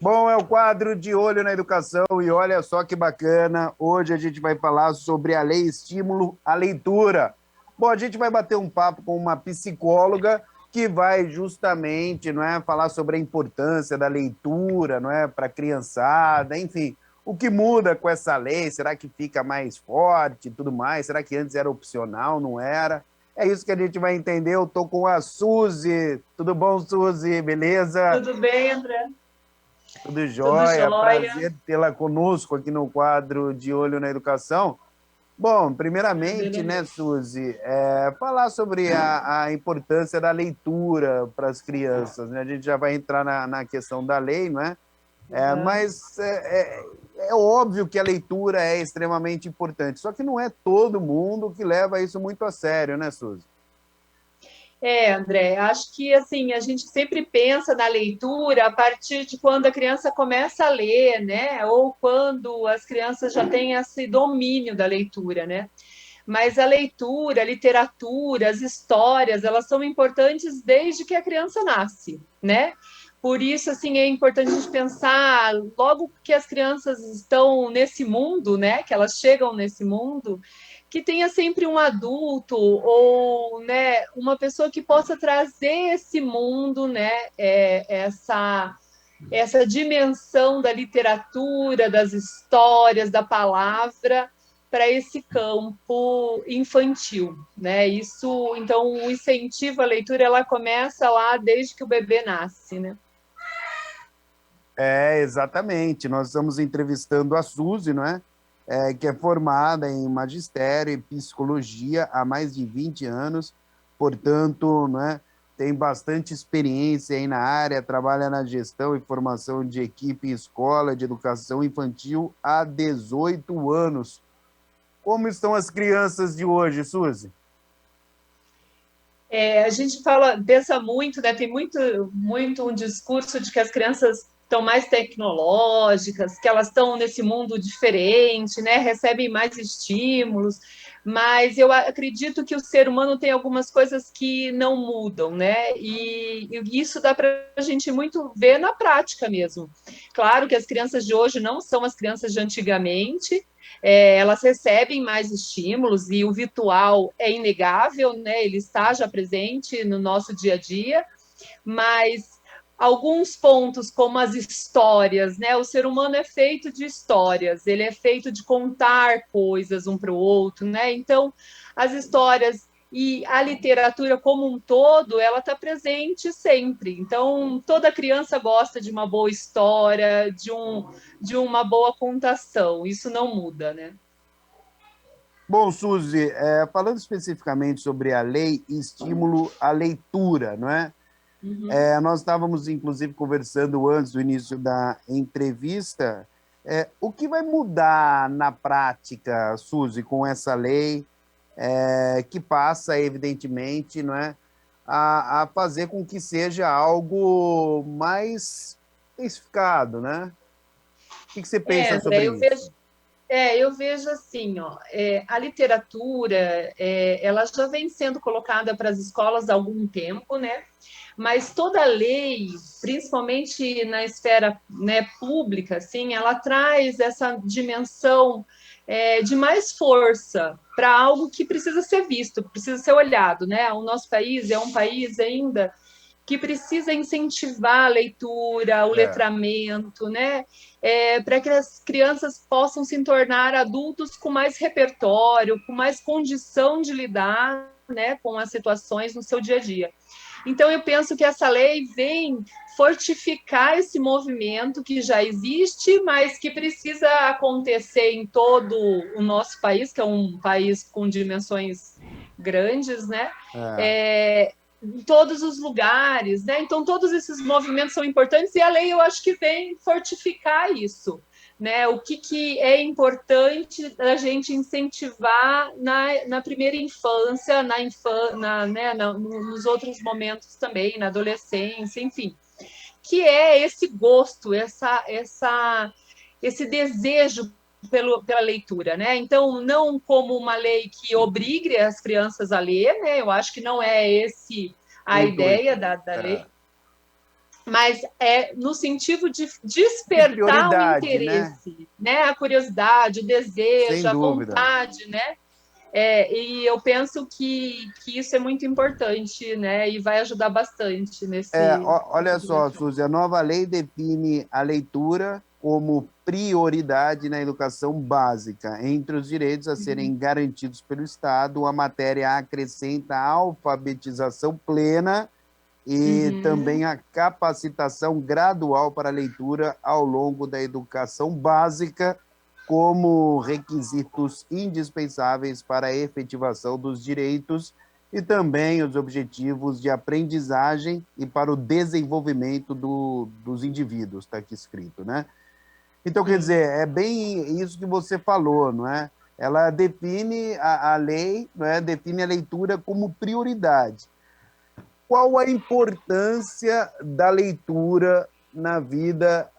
Bom, é o quadro De Olho na Educação e olha só que bacana, hoje a gente vai falar sobre a Lei Estímulo à Leitura. Bom, a gente vai bater um papo com uma psicóloga que vai justamente, não é, falar sobre a importância da leitura, não é, para a criançada, enfim, o que muda com essa lei, será que fica mais forte e tudo mais, será que antes era opcional, não era? É isso que a gente vai entender, eu tô com a Suzy, tudo bom, Suzy, beleza? Tudo bem, André? Tudo jóia, Tudo jóia. Prazer tê-la conosco aqui no quadro De Olho na Educação. Bom, primeiramente, né, Suzy, falar sobre a importância da leitura para as crianças, né? A gente já vai entrar na questão da lei, não é? Mas é óbvio que a leitura é extremamente importante, só que não é todo mundo que leva isso muito a sério, né, Suzy? André, acho que assim, a gente sempre pensa na leitura a partir de quando a criança começa a ler, né? Ou quando as crianças já têm esse domínio da leitura, né? Mas a leitura, a literatura, as histórias, elas são importantes desde que a criança nasce, né? Por isso, assim, é importante a gente pensar, logo que as crianças estão nesse mundo, né? Que elas chegam nesse mundo, que tenha sempre um adulto ou, né, uma pessoa que possa trazer esse mundo, né, essa dimensão da literatura, das histórias, da palavra para esse campo infantil, né? Isso, então, o incentivo à leitura, ela começa lá desde que o bebê nasce, né? Exatamente. Nós estamos entrevistando a Suzy, não é? Que é formada em magistério e psicologia há mais de 20 anos, portanto, né, tem bastante experiência aí na área, trabalha na gestão e formação de equipe em escola de educação infantil há 18 anos. Como estão as crianças de hoje, Suzy? A gente pensa muito, né, tem muito um discurso de que as crianças estão mais tecnológicas, que elas estão nesse mundo diferente, né? Recebem mais estímulos, mas eu acredito que o ser humano tem algumas coisas que não mudam, né? E isso dá para a gente muito ver na prática mesmo. Claro que as crianças de hoje não são as crianças de antigamente, elas recebem mais estímulos e o virtual é inegável, né? Ele está já presente no nosso dia a dia, mas alguns pontos como as histórias, né? O ser humano é feito de histórias, ele é feito de contar coisas um para o outro, né? Então, as histórias e a literatura como um todo, ela está presente sempre. Então, toda criança gosta de uma boa história, de uma boa contação. Isso não muda, né? Bom, Suzy, falando especificamente sobre a lei e estímulo à leitura, não é? Uhum. Nós estávamos, inclusive, conversando antes do início da entrevista. O que vai mudar na prática, Suzy, com essa lei, que passa, evidentemente, não é, a fazer com que seja algo mais especificado, né? O que você pensa sobre isso? Eu vejo assim, ó, a literatura, ela já vem sendo colocada para as escolas há algum tempo, né? Mas toda lei, principalmente na esfera, né, pública, assim, ela traz essa dimensão de mais força para algo que precisa ser visto, precisa ser olhado, né? O nosso país é um país ainda que precisa incentivar a leitura, o letramento, né? Para que as crianças possam se tornar adultos com mais repertório, com mais condição de lidar, né, com as situações no seu dia a dia. Então, eu penso que essa lei vem fortificar esse movimento que já existe, mas que precisa acontecer em todo o nosso país, que é um país com dimensões grandes, né? Em todos os lugares, né? Então, todos esses movimentos são importantes e a lei, eu acho que vem fortificar isso, né? O que é importante a gente incentivar na primeira infância, né? Nos outros momentos também, na adolescência, enfim, que é esse gosto, esse desejo pela leitura, né? Então, não como uma lei que obrigue as crianças a ler, né? Eu acho que não é esse a ideia da lei, mas no sentido de despertar o interesse, né? A curiosidade, o desejo, a vontade, né? E eu penso que isso é muito importante, né? E vai ajudar bastante nesse... Olha só, Suzy, a nova lei define a leitura como prioridade na educação básica. Entre os direitos a serem garantidos pelo Estado, a matéria acrescenta a alfabetização plena e também a capacitação gradual para a leitura ao longo da educação básica como requisitos indispensáveis para a efetivação dos direitos e também os objetivos de aprendizagem e para o desenvolvimento dos indivíduos, está aqui escrito, né? Então, quer dizer, é bem isso que você falou, não é? Ela define a lei, não é? Define a leitura como prioridade. Qual a importância da leitura na vida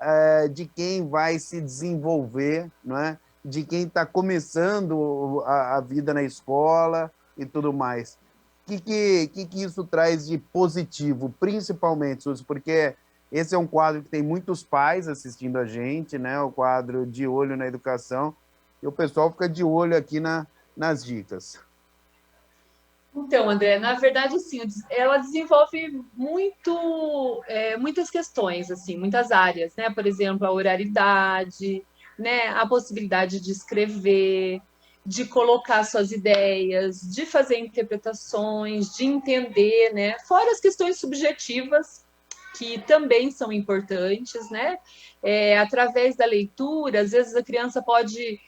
de quem vai se desenvolver, não é? De quem está começando a vida na escola e tudo mais? O que isso traz de positivo, principalmente, Suzy? Porque esse é um quadro que tem muitos pais assistindo a gente, né? O quadro De Olho na Educação, e o pessoal fica de olho aqui nas dicas. Então, André, na verdade, assim, ela desenvolve muitas questões, assim, muitas áreas, né? Por exemplo, a oralidade, né? A possibilidade de escrever, de colocar suas ideias, de fazer interpretações, de entender, né? Fora as questões subjetivas, que também são importantes, né? Através da leitura, às vezes a criança pode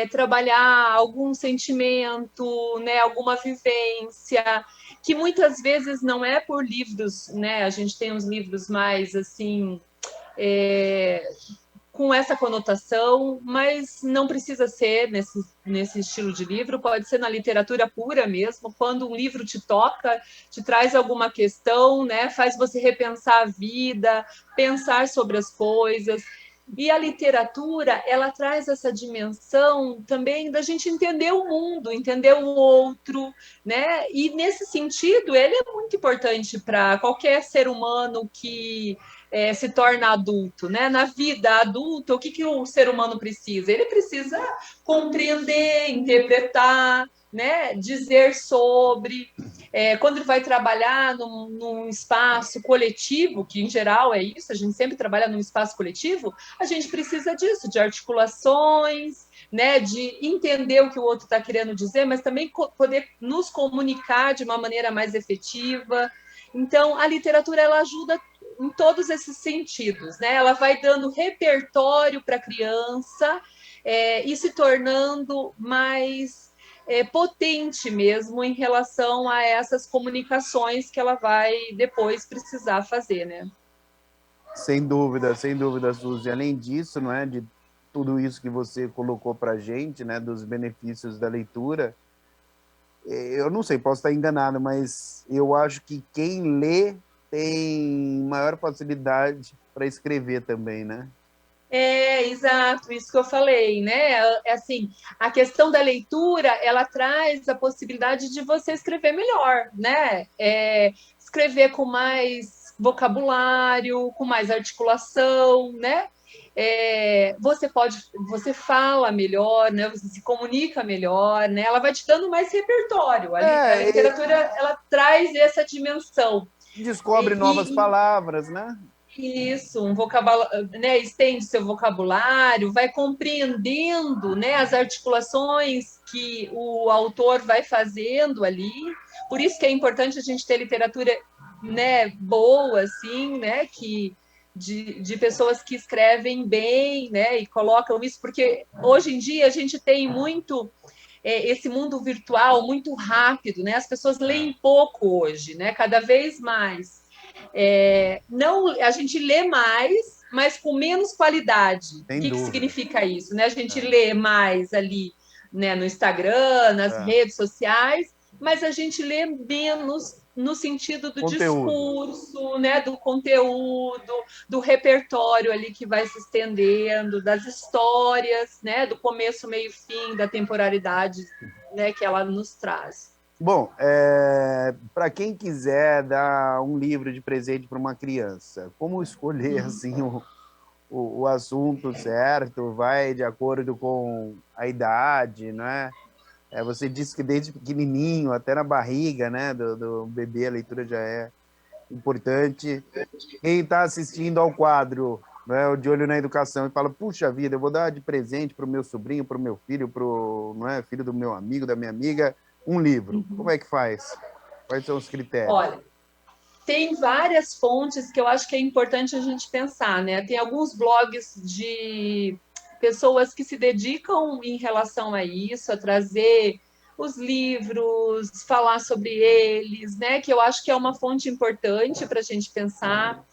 trabalhar algum sentimento, né? Alguma vivência, que muitas vezes não é por livros, né? A gente tem uns livros mais, assim, com essa conotação, mas não precisa ser nesse estilo de livro, pode ser na literatura pura mesmo, quando um livro te toca, te traz alguma questão, né, faz você repensar a vida, pensar sobre as coisas. E a literatura, ela traz essa dimensão também da gente entender o mundo, entender o outro, né? E nesse sentido, ele é muito importante para qualquer ser humano que se torna adulto, né? Na vida adulta, o que o ser humano precisa? Ele precisa compreender, interpretar, né, dizer sobre, quando ele vai trabalhar num espaço coletivo, que em geral é isso, a gente sempre trabalha num espaço coletivo, a gente precisa disso, de articulações, né, de entender o que o outro está querendo dizer, mas também poder nos comunicar de uma maneira mais efetiva. Então, a literatura, ela ajuda em todos esses sentidos, né? Ela vai dando repertório para a criança e se tornando mais potente mesmo em relação a essas comunicações que ela vai depois precisar fazer, né? Sem dúvida, Suzy. Além disso, não é, de tudo isso que você colocou para a gente, né, dos benefícios da leitura, eu não sei, posso estar enganado, mas eu acho que quem lê tem maior facilidade para escrever também, né? Exato, isso que eu falei, né? Assim, a questão da leitura, ela traz a possibilidade de você escrever melhor, né? Escrever com mais vocabulário, com mais articulação, né? Você fala melhor, né? Você se comunica melhor, né? Ela vai te dando mais repertório. A literatura, ela traz essa dimensão. Descobre novas palavras, né? Isso, um vocabulário, né, estende seu vocabulário, vai compreendendo, né, as articulações que o autor vai fazendo ali. Por isso que é importante a gente ter literatura, né, boa, assim, né, de pessoas que escrevem bem, né, e colocam isso, porque hoje em dia a gente tem muito esse mundo virtual muito rápido, né? As pessoas leem pouco hoje, né? Cada vez mais. A gente lê mais, mas com menos qualidade. O que significa isso? Né? A gente lê mais ali, né, no Instagram, nas redes sociais, mas a gente lê menos no sentido do discurso, né, do conteúdo, do repertório ali que vai se estendendo, das histórias, né, do começo, meio, fim, da temporalidade, né, que ela nos traz. Bom, para quem quiser dar um livro de presente para uma criança, como escolher assim o assunto certo? Vai de acordo com a idade, né? Você disse que desde pequenininho, até na barriga, né, do bebê, a leitura já é importante. Quem está assistindo ao quadro, né, o De Olho na Educação, e fala, puxa vida, eu vou dar de presente para o meu sobrinho, para o meu filho, para o filho do meu amigo, da minha amiga, um livro. Como é que faz? Quais são os critérios? Olha, tem várias fontes que eu acho que é importante a gente pensar, né? Tem alguns blogs de pessoas que se dedicam em relação a isso, a trazer os livros, falar sobre eles, né? Que eu acho que é uma fonte importante para a gente pensar.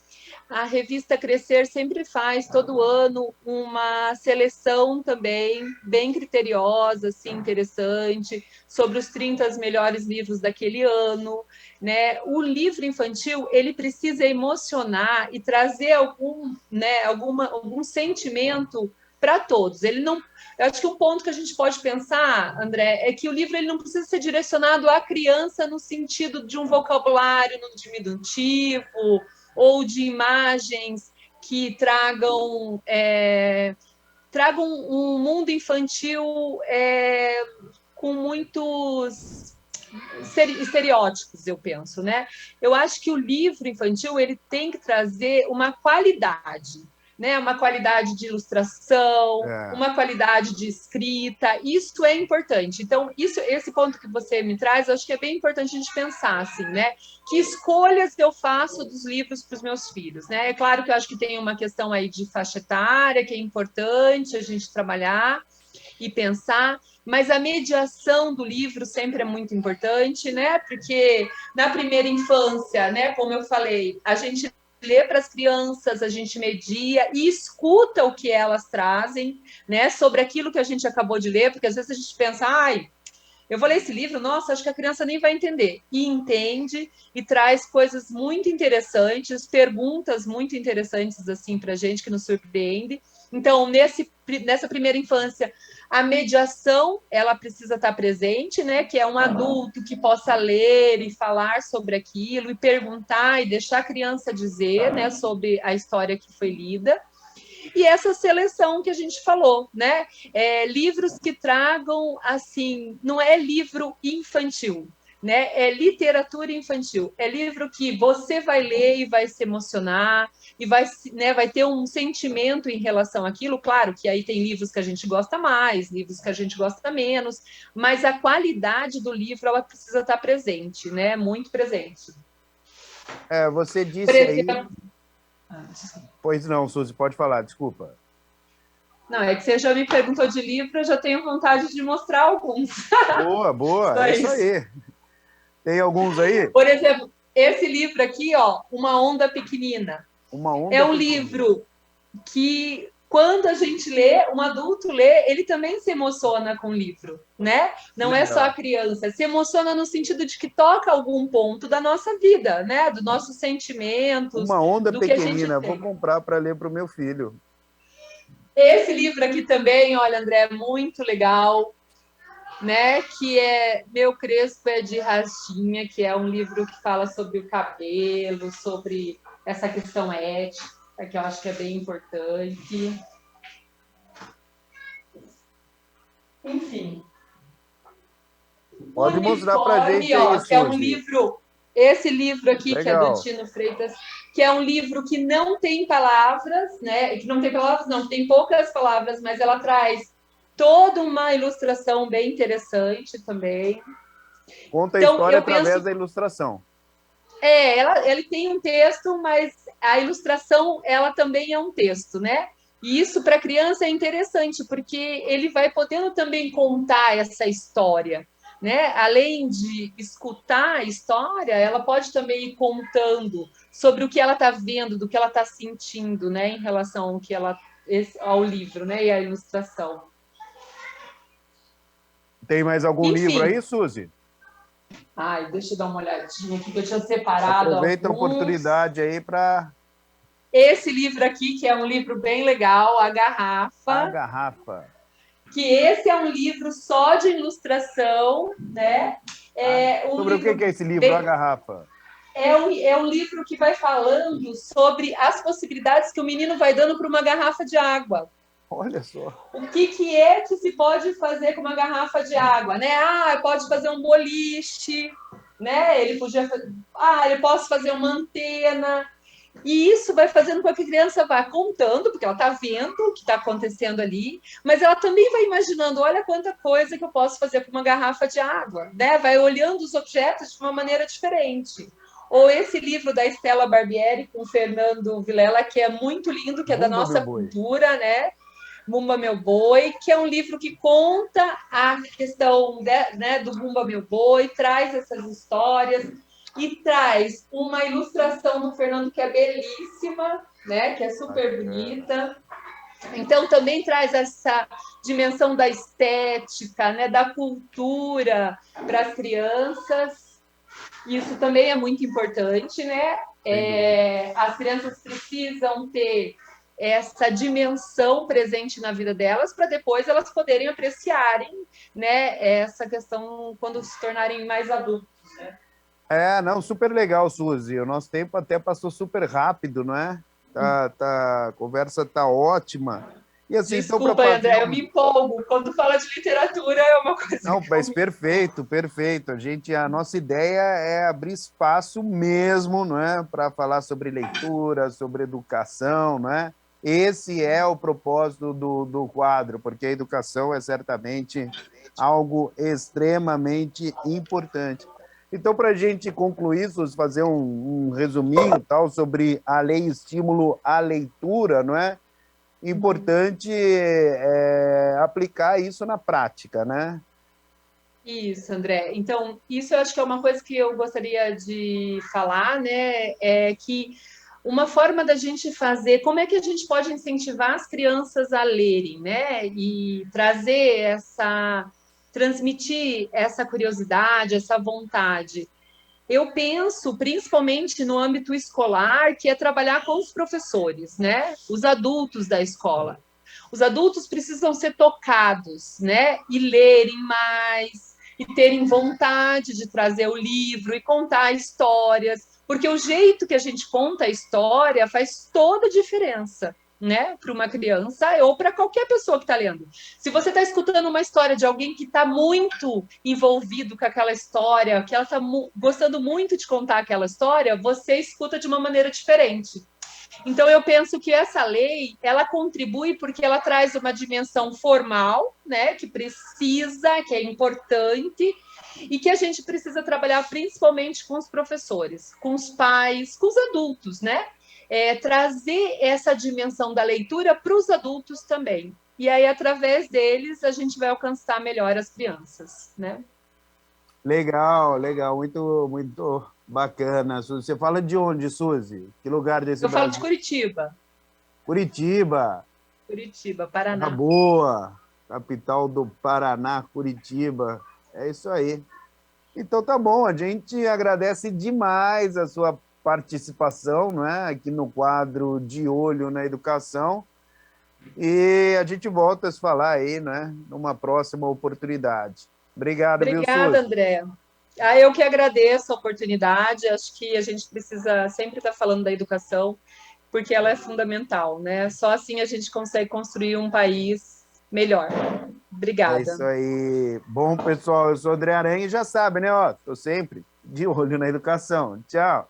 A revista Crescer sempre faz, todo ano, uma seleção também bem criteriosa, assim, interessante, sobre os 30 melhores livros daquele ano, né? O livro infantil, ele precisa emocionar e trazer algum sentimento para todos. Ele não, eu acho que um ponto que a gente pode pensar, André, é que o livro ele não precisa ser direcionado à criança no sentido de um vocabulário no diminutivo ou de imagens que tragam um mundo infantil com muitos estereótipos, eu penso, né? Eu acho que o livro infantil ele tem que trazer uma qualidade, né? Uma qualidade de ilustração, uma qualidade de escrita, isso é importante. Então, esse ponto que você me traz, eu acho que é bem importante a gente pensar, assim, né? Que escolhas eu faço dos livros para os meus filhos, né? É claro que eu acho que tem uma questão aí de faixa etária, que é importante a gente trabalhar e pensar, mas a mediação do livro sempre é muito importante, né? Porque na primeira infância, né, como eu falei, a gente lê para as crianças, a gente media e escuta o que elas trazem, né, sobre aquilo que a gente acabou de ler, porque às vezes a gente pensa, eu vou ler esse livro, nossa, acho que a criança nem vai entender. E entende e traz coisas muito interessantes, perguntas muito interessantes assim para a gente, que nos surpreende. Então, nessa primeira infância, a mediação, ela precisa estar presente, né? Que é um adulto que possa ler e falar sobre aquilo, e perguntar e deixar a criança dizer, né? Sobre a história que foi lida. e essa seleção que a gente falou, né? Livros que tragam, assim, não é livro infantil, né? É literatura infantil, é livro que você vai ler e vai se emocionar, e vai, né, vai ter um sentimento em relação àquilo. Claro que aí tem livros que a gente gosta mais, livros que a gente gosta menos, mas a qualidade do livro, ela precisa estar presente, né? Muito presente. Você disse aí... Pois não, Suzy, pode falar, desculpa. Não, é que você já me perguntou de livro, eu já tenho vontade de mostrar alguns. Boa, é isso aí. Tem alguns aí? Por exemplo, esse livro aqui, ó, Uma Onda Pequenina. É um livro que, quando a gente lê, um adulto lê, ele também se emociona com o livro, né? Não é só a criança, se emociona no sentido de que toca algum ponto da nossa vida, né? Dos nossos sentimentos. Uma Onda do Pequenina, que a gente vou comprar para ler para o meu filho. Esse livro aqui também, olha, André, é muito legal, né? Que é Meu Crespo é de Rastinha, que é um livro que fala sobre o cabelo, sobre essa questão ética, que eu acho que é bem importante. Enfim. Pode mostrar para a gente ó, aí, que é um livro, esse livro aqui, legal, que é do Tino Freitas, que é um livro que não tem palavras, né? Que não tem palavras, não, tem poucas palavras, mas ela traz toda uma ilustração bem interessante também. Conta a história através da ilustração. Ele tem um texto, mas a ilustração, ela também é um texto, né? E isso para a criança é interessante, porque ele vai podendo também contar essa história, né? Além de escutar a história, ela pode também ir contando sobre o que ela está vendo, do que ela está sentindo, né? Em relação ao que ao livro, né? E à ilustração. Tem mais algum livro aí, Suzy? Ai, deixa eu dar uma olhadinha aqui, que eu tinha separado. Aproveita a oportunidade aí para... Esse livro aqui, que é um livro bem legal, A Garrafa. A Garrafa. Que esse é um livro só de ilustração, né? Sobre o que é esse livro, A Garrafa? É um livro que vai falando sobre as possibilidades que o menino vai dando para uma garrafa de água. Olha só. O que é que se pode fazer com uma garrafa de água, né? Pode fazer um boliche, né? Ele pode fazer uma antena. E isso vai fazendo com que a criança vá contando, porque ela está vendo o que está acontecendo ali, mas ela também vai imaginando, olha quanta coisa que eu posso fazer com uma garrafa de água, né? Vai olhando os objetos de uma maneira diferente. Ou esse livro da Stella Barbieri com o Fernando Vilela, que é muito lindo, que é da nossa cultura, né? Bumba Meu Boi, que é um livro que conta a questão né, do Bumba Meu Boi, traz essas histórias e traz uma ilustração do Fernando que é belíssima, né, que é super bonita. Então, também traz essa dimensão da estética, né, da cultura para as crianças. Isso também é muito importante, né? As crianças precisam ter essa dimensão presente na vida delas para depois elas poderem apreciarem, né, essa questão quando se tornarem mais adultos, né? Não, super legal, Suzy. O nosso tempo até passou super rápido, não é? A conversa tá ótima. E assim, desculpa, então, André, eu me empolgo. Quando fala de literatura é uma coisa... Não, mas perfeito, perfeito. A nossa ideia é abrir espaço mesmo, não é? Para falar sobre leitura, sobre educação, não é? Esse é o propósito do quadro, porque a educação é certamente algo extremamente importante. Então, para a gente concluir, fazer um resuminho tal, sobre a lei estímulo à leitura, não é? Importante aplicar isso na prática, né? Isso, André. Então, isso eu acho que é uma coisa que eu gostaria de falar, né? É que uma forma da gente fazer, como é que a gente pode incentivar as crianças a lerem, né? E transmitir essa curiosidade, essa vontade. Eu penso, principalmente no âmbito escolar, que é trabalhar com os professores, né? Os adultos da escola. Os adultos precisam ser tocados, né? E lerem mais, e terem vontade de trazer o livro e contar histórias, porque o jeito que a gente conta a história faz toda a diferença, né, para uma criança ou para qualquer pessoa que está lendo. Se você está escutando uma história de alguém que está muito envolvido com aquela história, que ela está gostando muito de contar aquela história, você escuta de uma maneira diferente. Então, eu penso que essa lei, ela contribui porque ela traz uma dimensão formal, né, que precisa, que é importante, e que a gente precisa trabalhar principalmente com os professores, com os pais, com os adultos, né? Trazer essa dimensão da leitura para os adultos também. E aí, através deles, a gente vai alcançar melhor as crianças, né? Legal, muito, muito bacana, Suzy. Você fala de onde, Suzy? Que lugar desse Eu falo de Curitiba. Curitiba, Paraná. Boa, capital do Paraná, Curitiba. É isso aí. Então tá bom, a gente agradece demais a sua participação, não é? Aqui no quadro De Olho na Educação. E a gente volta a se falar aí, né? Numa próxima oportunidade. Obrigado, Obrigada, André. Eu que agradeço a oportunidade. Acho que a gente precisa sempre estar falando da educação, porque ela é fundamental, né? Só assim a gente consegue construir um país melhor. Obrigada. É isso aí. Bom, pessoal, eu sou o André Aranha e já sabe, né? Estou sempre de olho na educação. Tchau.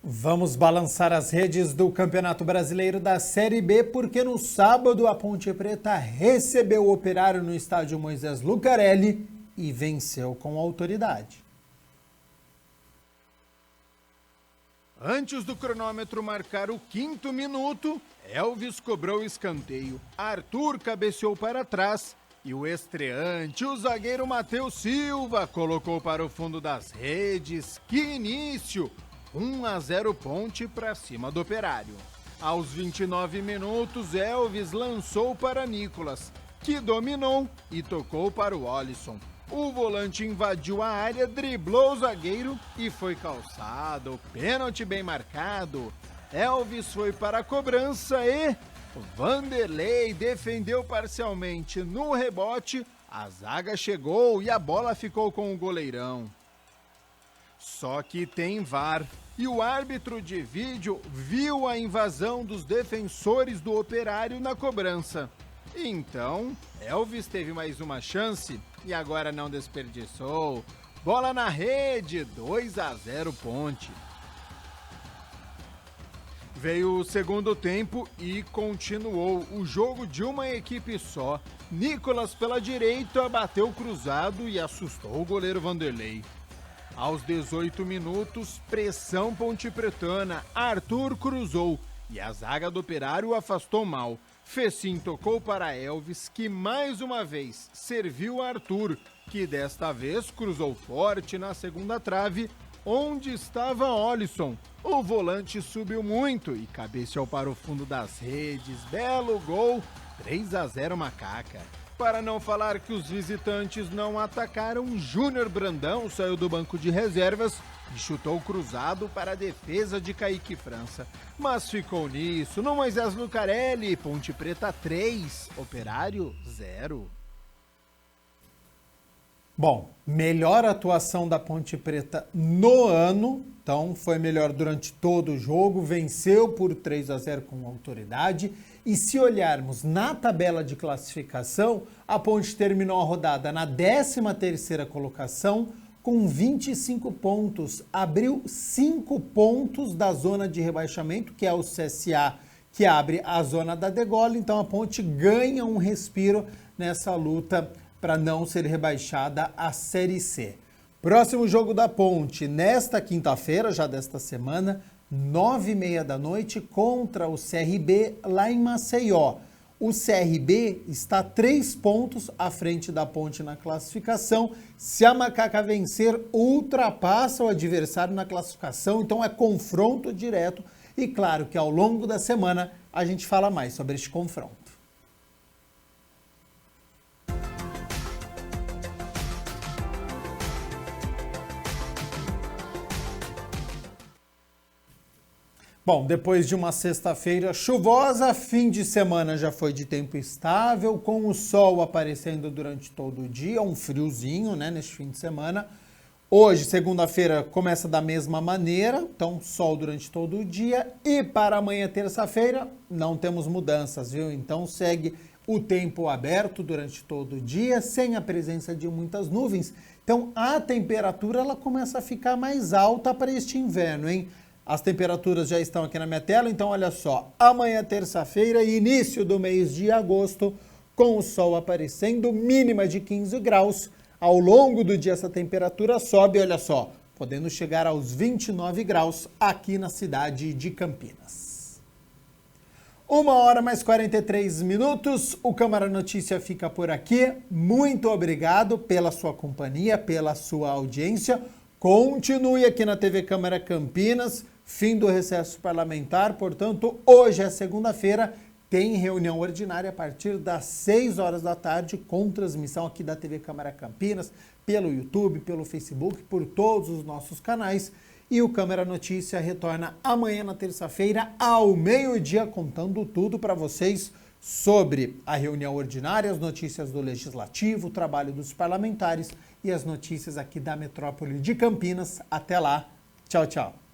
Vamos balançar as redes do Campeonato Brasileiro da Série B, porque no sábado a Ponte Preta recebeu o Operário no estádio Moisés Lucarelli e venceu com autoridade. Antes do cronômetro marcar o 5º minuto, Elvis cobrou o escanteio, Arthur cabeceou para trás e o estreante, o zagueiro Matheus Silva, colocou para o fundo das redes. Que início! 1-0 Ponte para cima do Operário. Aos 29 minutos, Elvis lançou para Nicolas, que dominou e tocou para o Olisson. O volante invadiu a área, driblou o zagueiro e foi calçado. Pênalti bem marcado. Elvis foi para a cobrança e Vanderlei defendeu parcialmente. No rebote, a zaga chegou e a bola ficou com o goleirão. Só que tem VAR e o árbitro de vídeo viu a invasão dos defensores do Operário na cobrança. Então, Elvis teve mais uma chance e agora não desperdiçou. Bola na rede, 2-0 Ponte. Veio o segundo tempo e continuou o jogo de uma equipe só. Nicolas pela direita bateu cruzado e assustou o goleiro Vanderlei. Aos 18 minutos, pressão pontepretana, Arthur cruzou e a zaga do Operário afastou mal. Fecim tocou para Elvis, que mais uma vez serviu a Arthur, que desta vez cruzou forte na segunda trave, onde estava Olisson. O volante subiu muito e cabeceou para o fundo das redes. Belo gol, 3-0 Macaca. Para não falar que os visitantes não atacaram, Júnior Brandão saiu do banco de reservas e chutou cruzado para a defesa de Kaique França. Mas ficou nisso, no Moisés Lucarelli, Ponte Preta 3, Operário 0. Bom, melhor atuação da Ponte Preta no ano, então foi melhor durante todo o jogo, venceu por 3-0 com autoridade. E se olharmos na tabela de classificação, a Ponte terminou a rodada na 13ª colocação com 25 pontos. Abriu 5 pontos da zona de rebaixamento, que é o CSA, que abre a zona da degola. Então a Ponte ganha um respiro nessa luta para não ser rebaixada à Série C. Próximo jogo da Ponte, nesta quinta-feira, já desta semana, 9h30 da noite, contra o CRB, lá em Maceió. O CRB está 3 pontos à frente da Ponte na classificação. Se a Macaca vencer, ultrapassa o adversário na classificação, então é confronto direto. E claro que ao longo da semana a gente fala mais sobre este confronto. Bom, depois de uma sexta-feira chuvosa, fim de semana já foi de tempo estável, com o sol aparecendo durante todo o dia, um friozinho, né, neste fim de semana. Hoje, segunda-feira, começa da mesma maneira, então sol durante todo o dia. E para amanhã, terça-feira, não temos mudanças, viu? Então segue o tempo aberto durante todo o dia, sem a presença de muitas nuvens. Então a temperatura ela começa a ficar mais alta para este inverno, hein? As temperaturas já estão aqui na minha tela, então olha só, amanhã terça-feira, início do mês de agosto, com o sol aparecendo, mínima de 15 graus. Ao longo do dia essa temperatura sobe, olha só, podendo chegar aos 29 graus aqui na cidade de Campinas. 1h mais 43 minutos, o Câmara Notícia fica por aqui. Muito obrigado pela sua companhia, pela sua audiência. Continue aqui na TV Câmara Campinas, fim do recesso parlamentar, portanto, hoje é segunda-feira, tem reunião ordinária a partir das 6 horas da tarde, com transmissão aqui da TV Câmara Campinas, pelo YouTube, pelo Facebook, por todos os nossos canais. E o Câmara Notícia retorna amanhã na terça-feira, ao meio-dia, contando tudo para vocês sobre a reunião ordinária, as notícias do Legislativo, o trabalho dos parlamentares e as notícias aqui da metrópole de Campinas. Até lá. Tchau, tchau.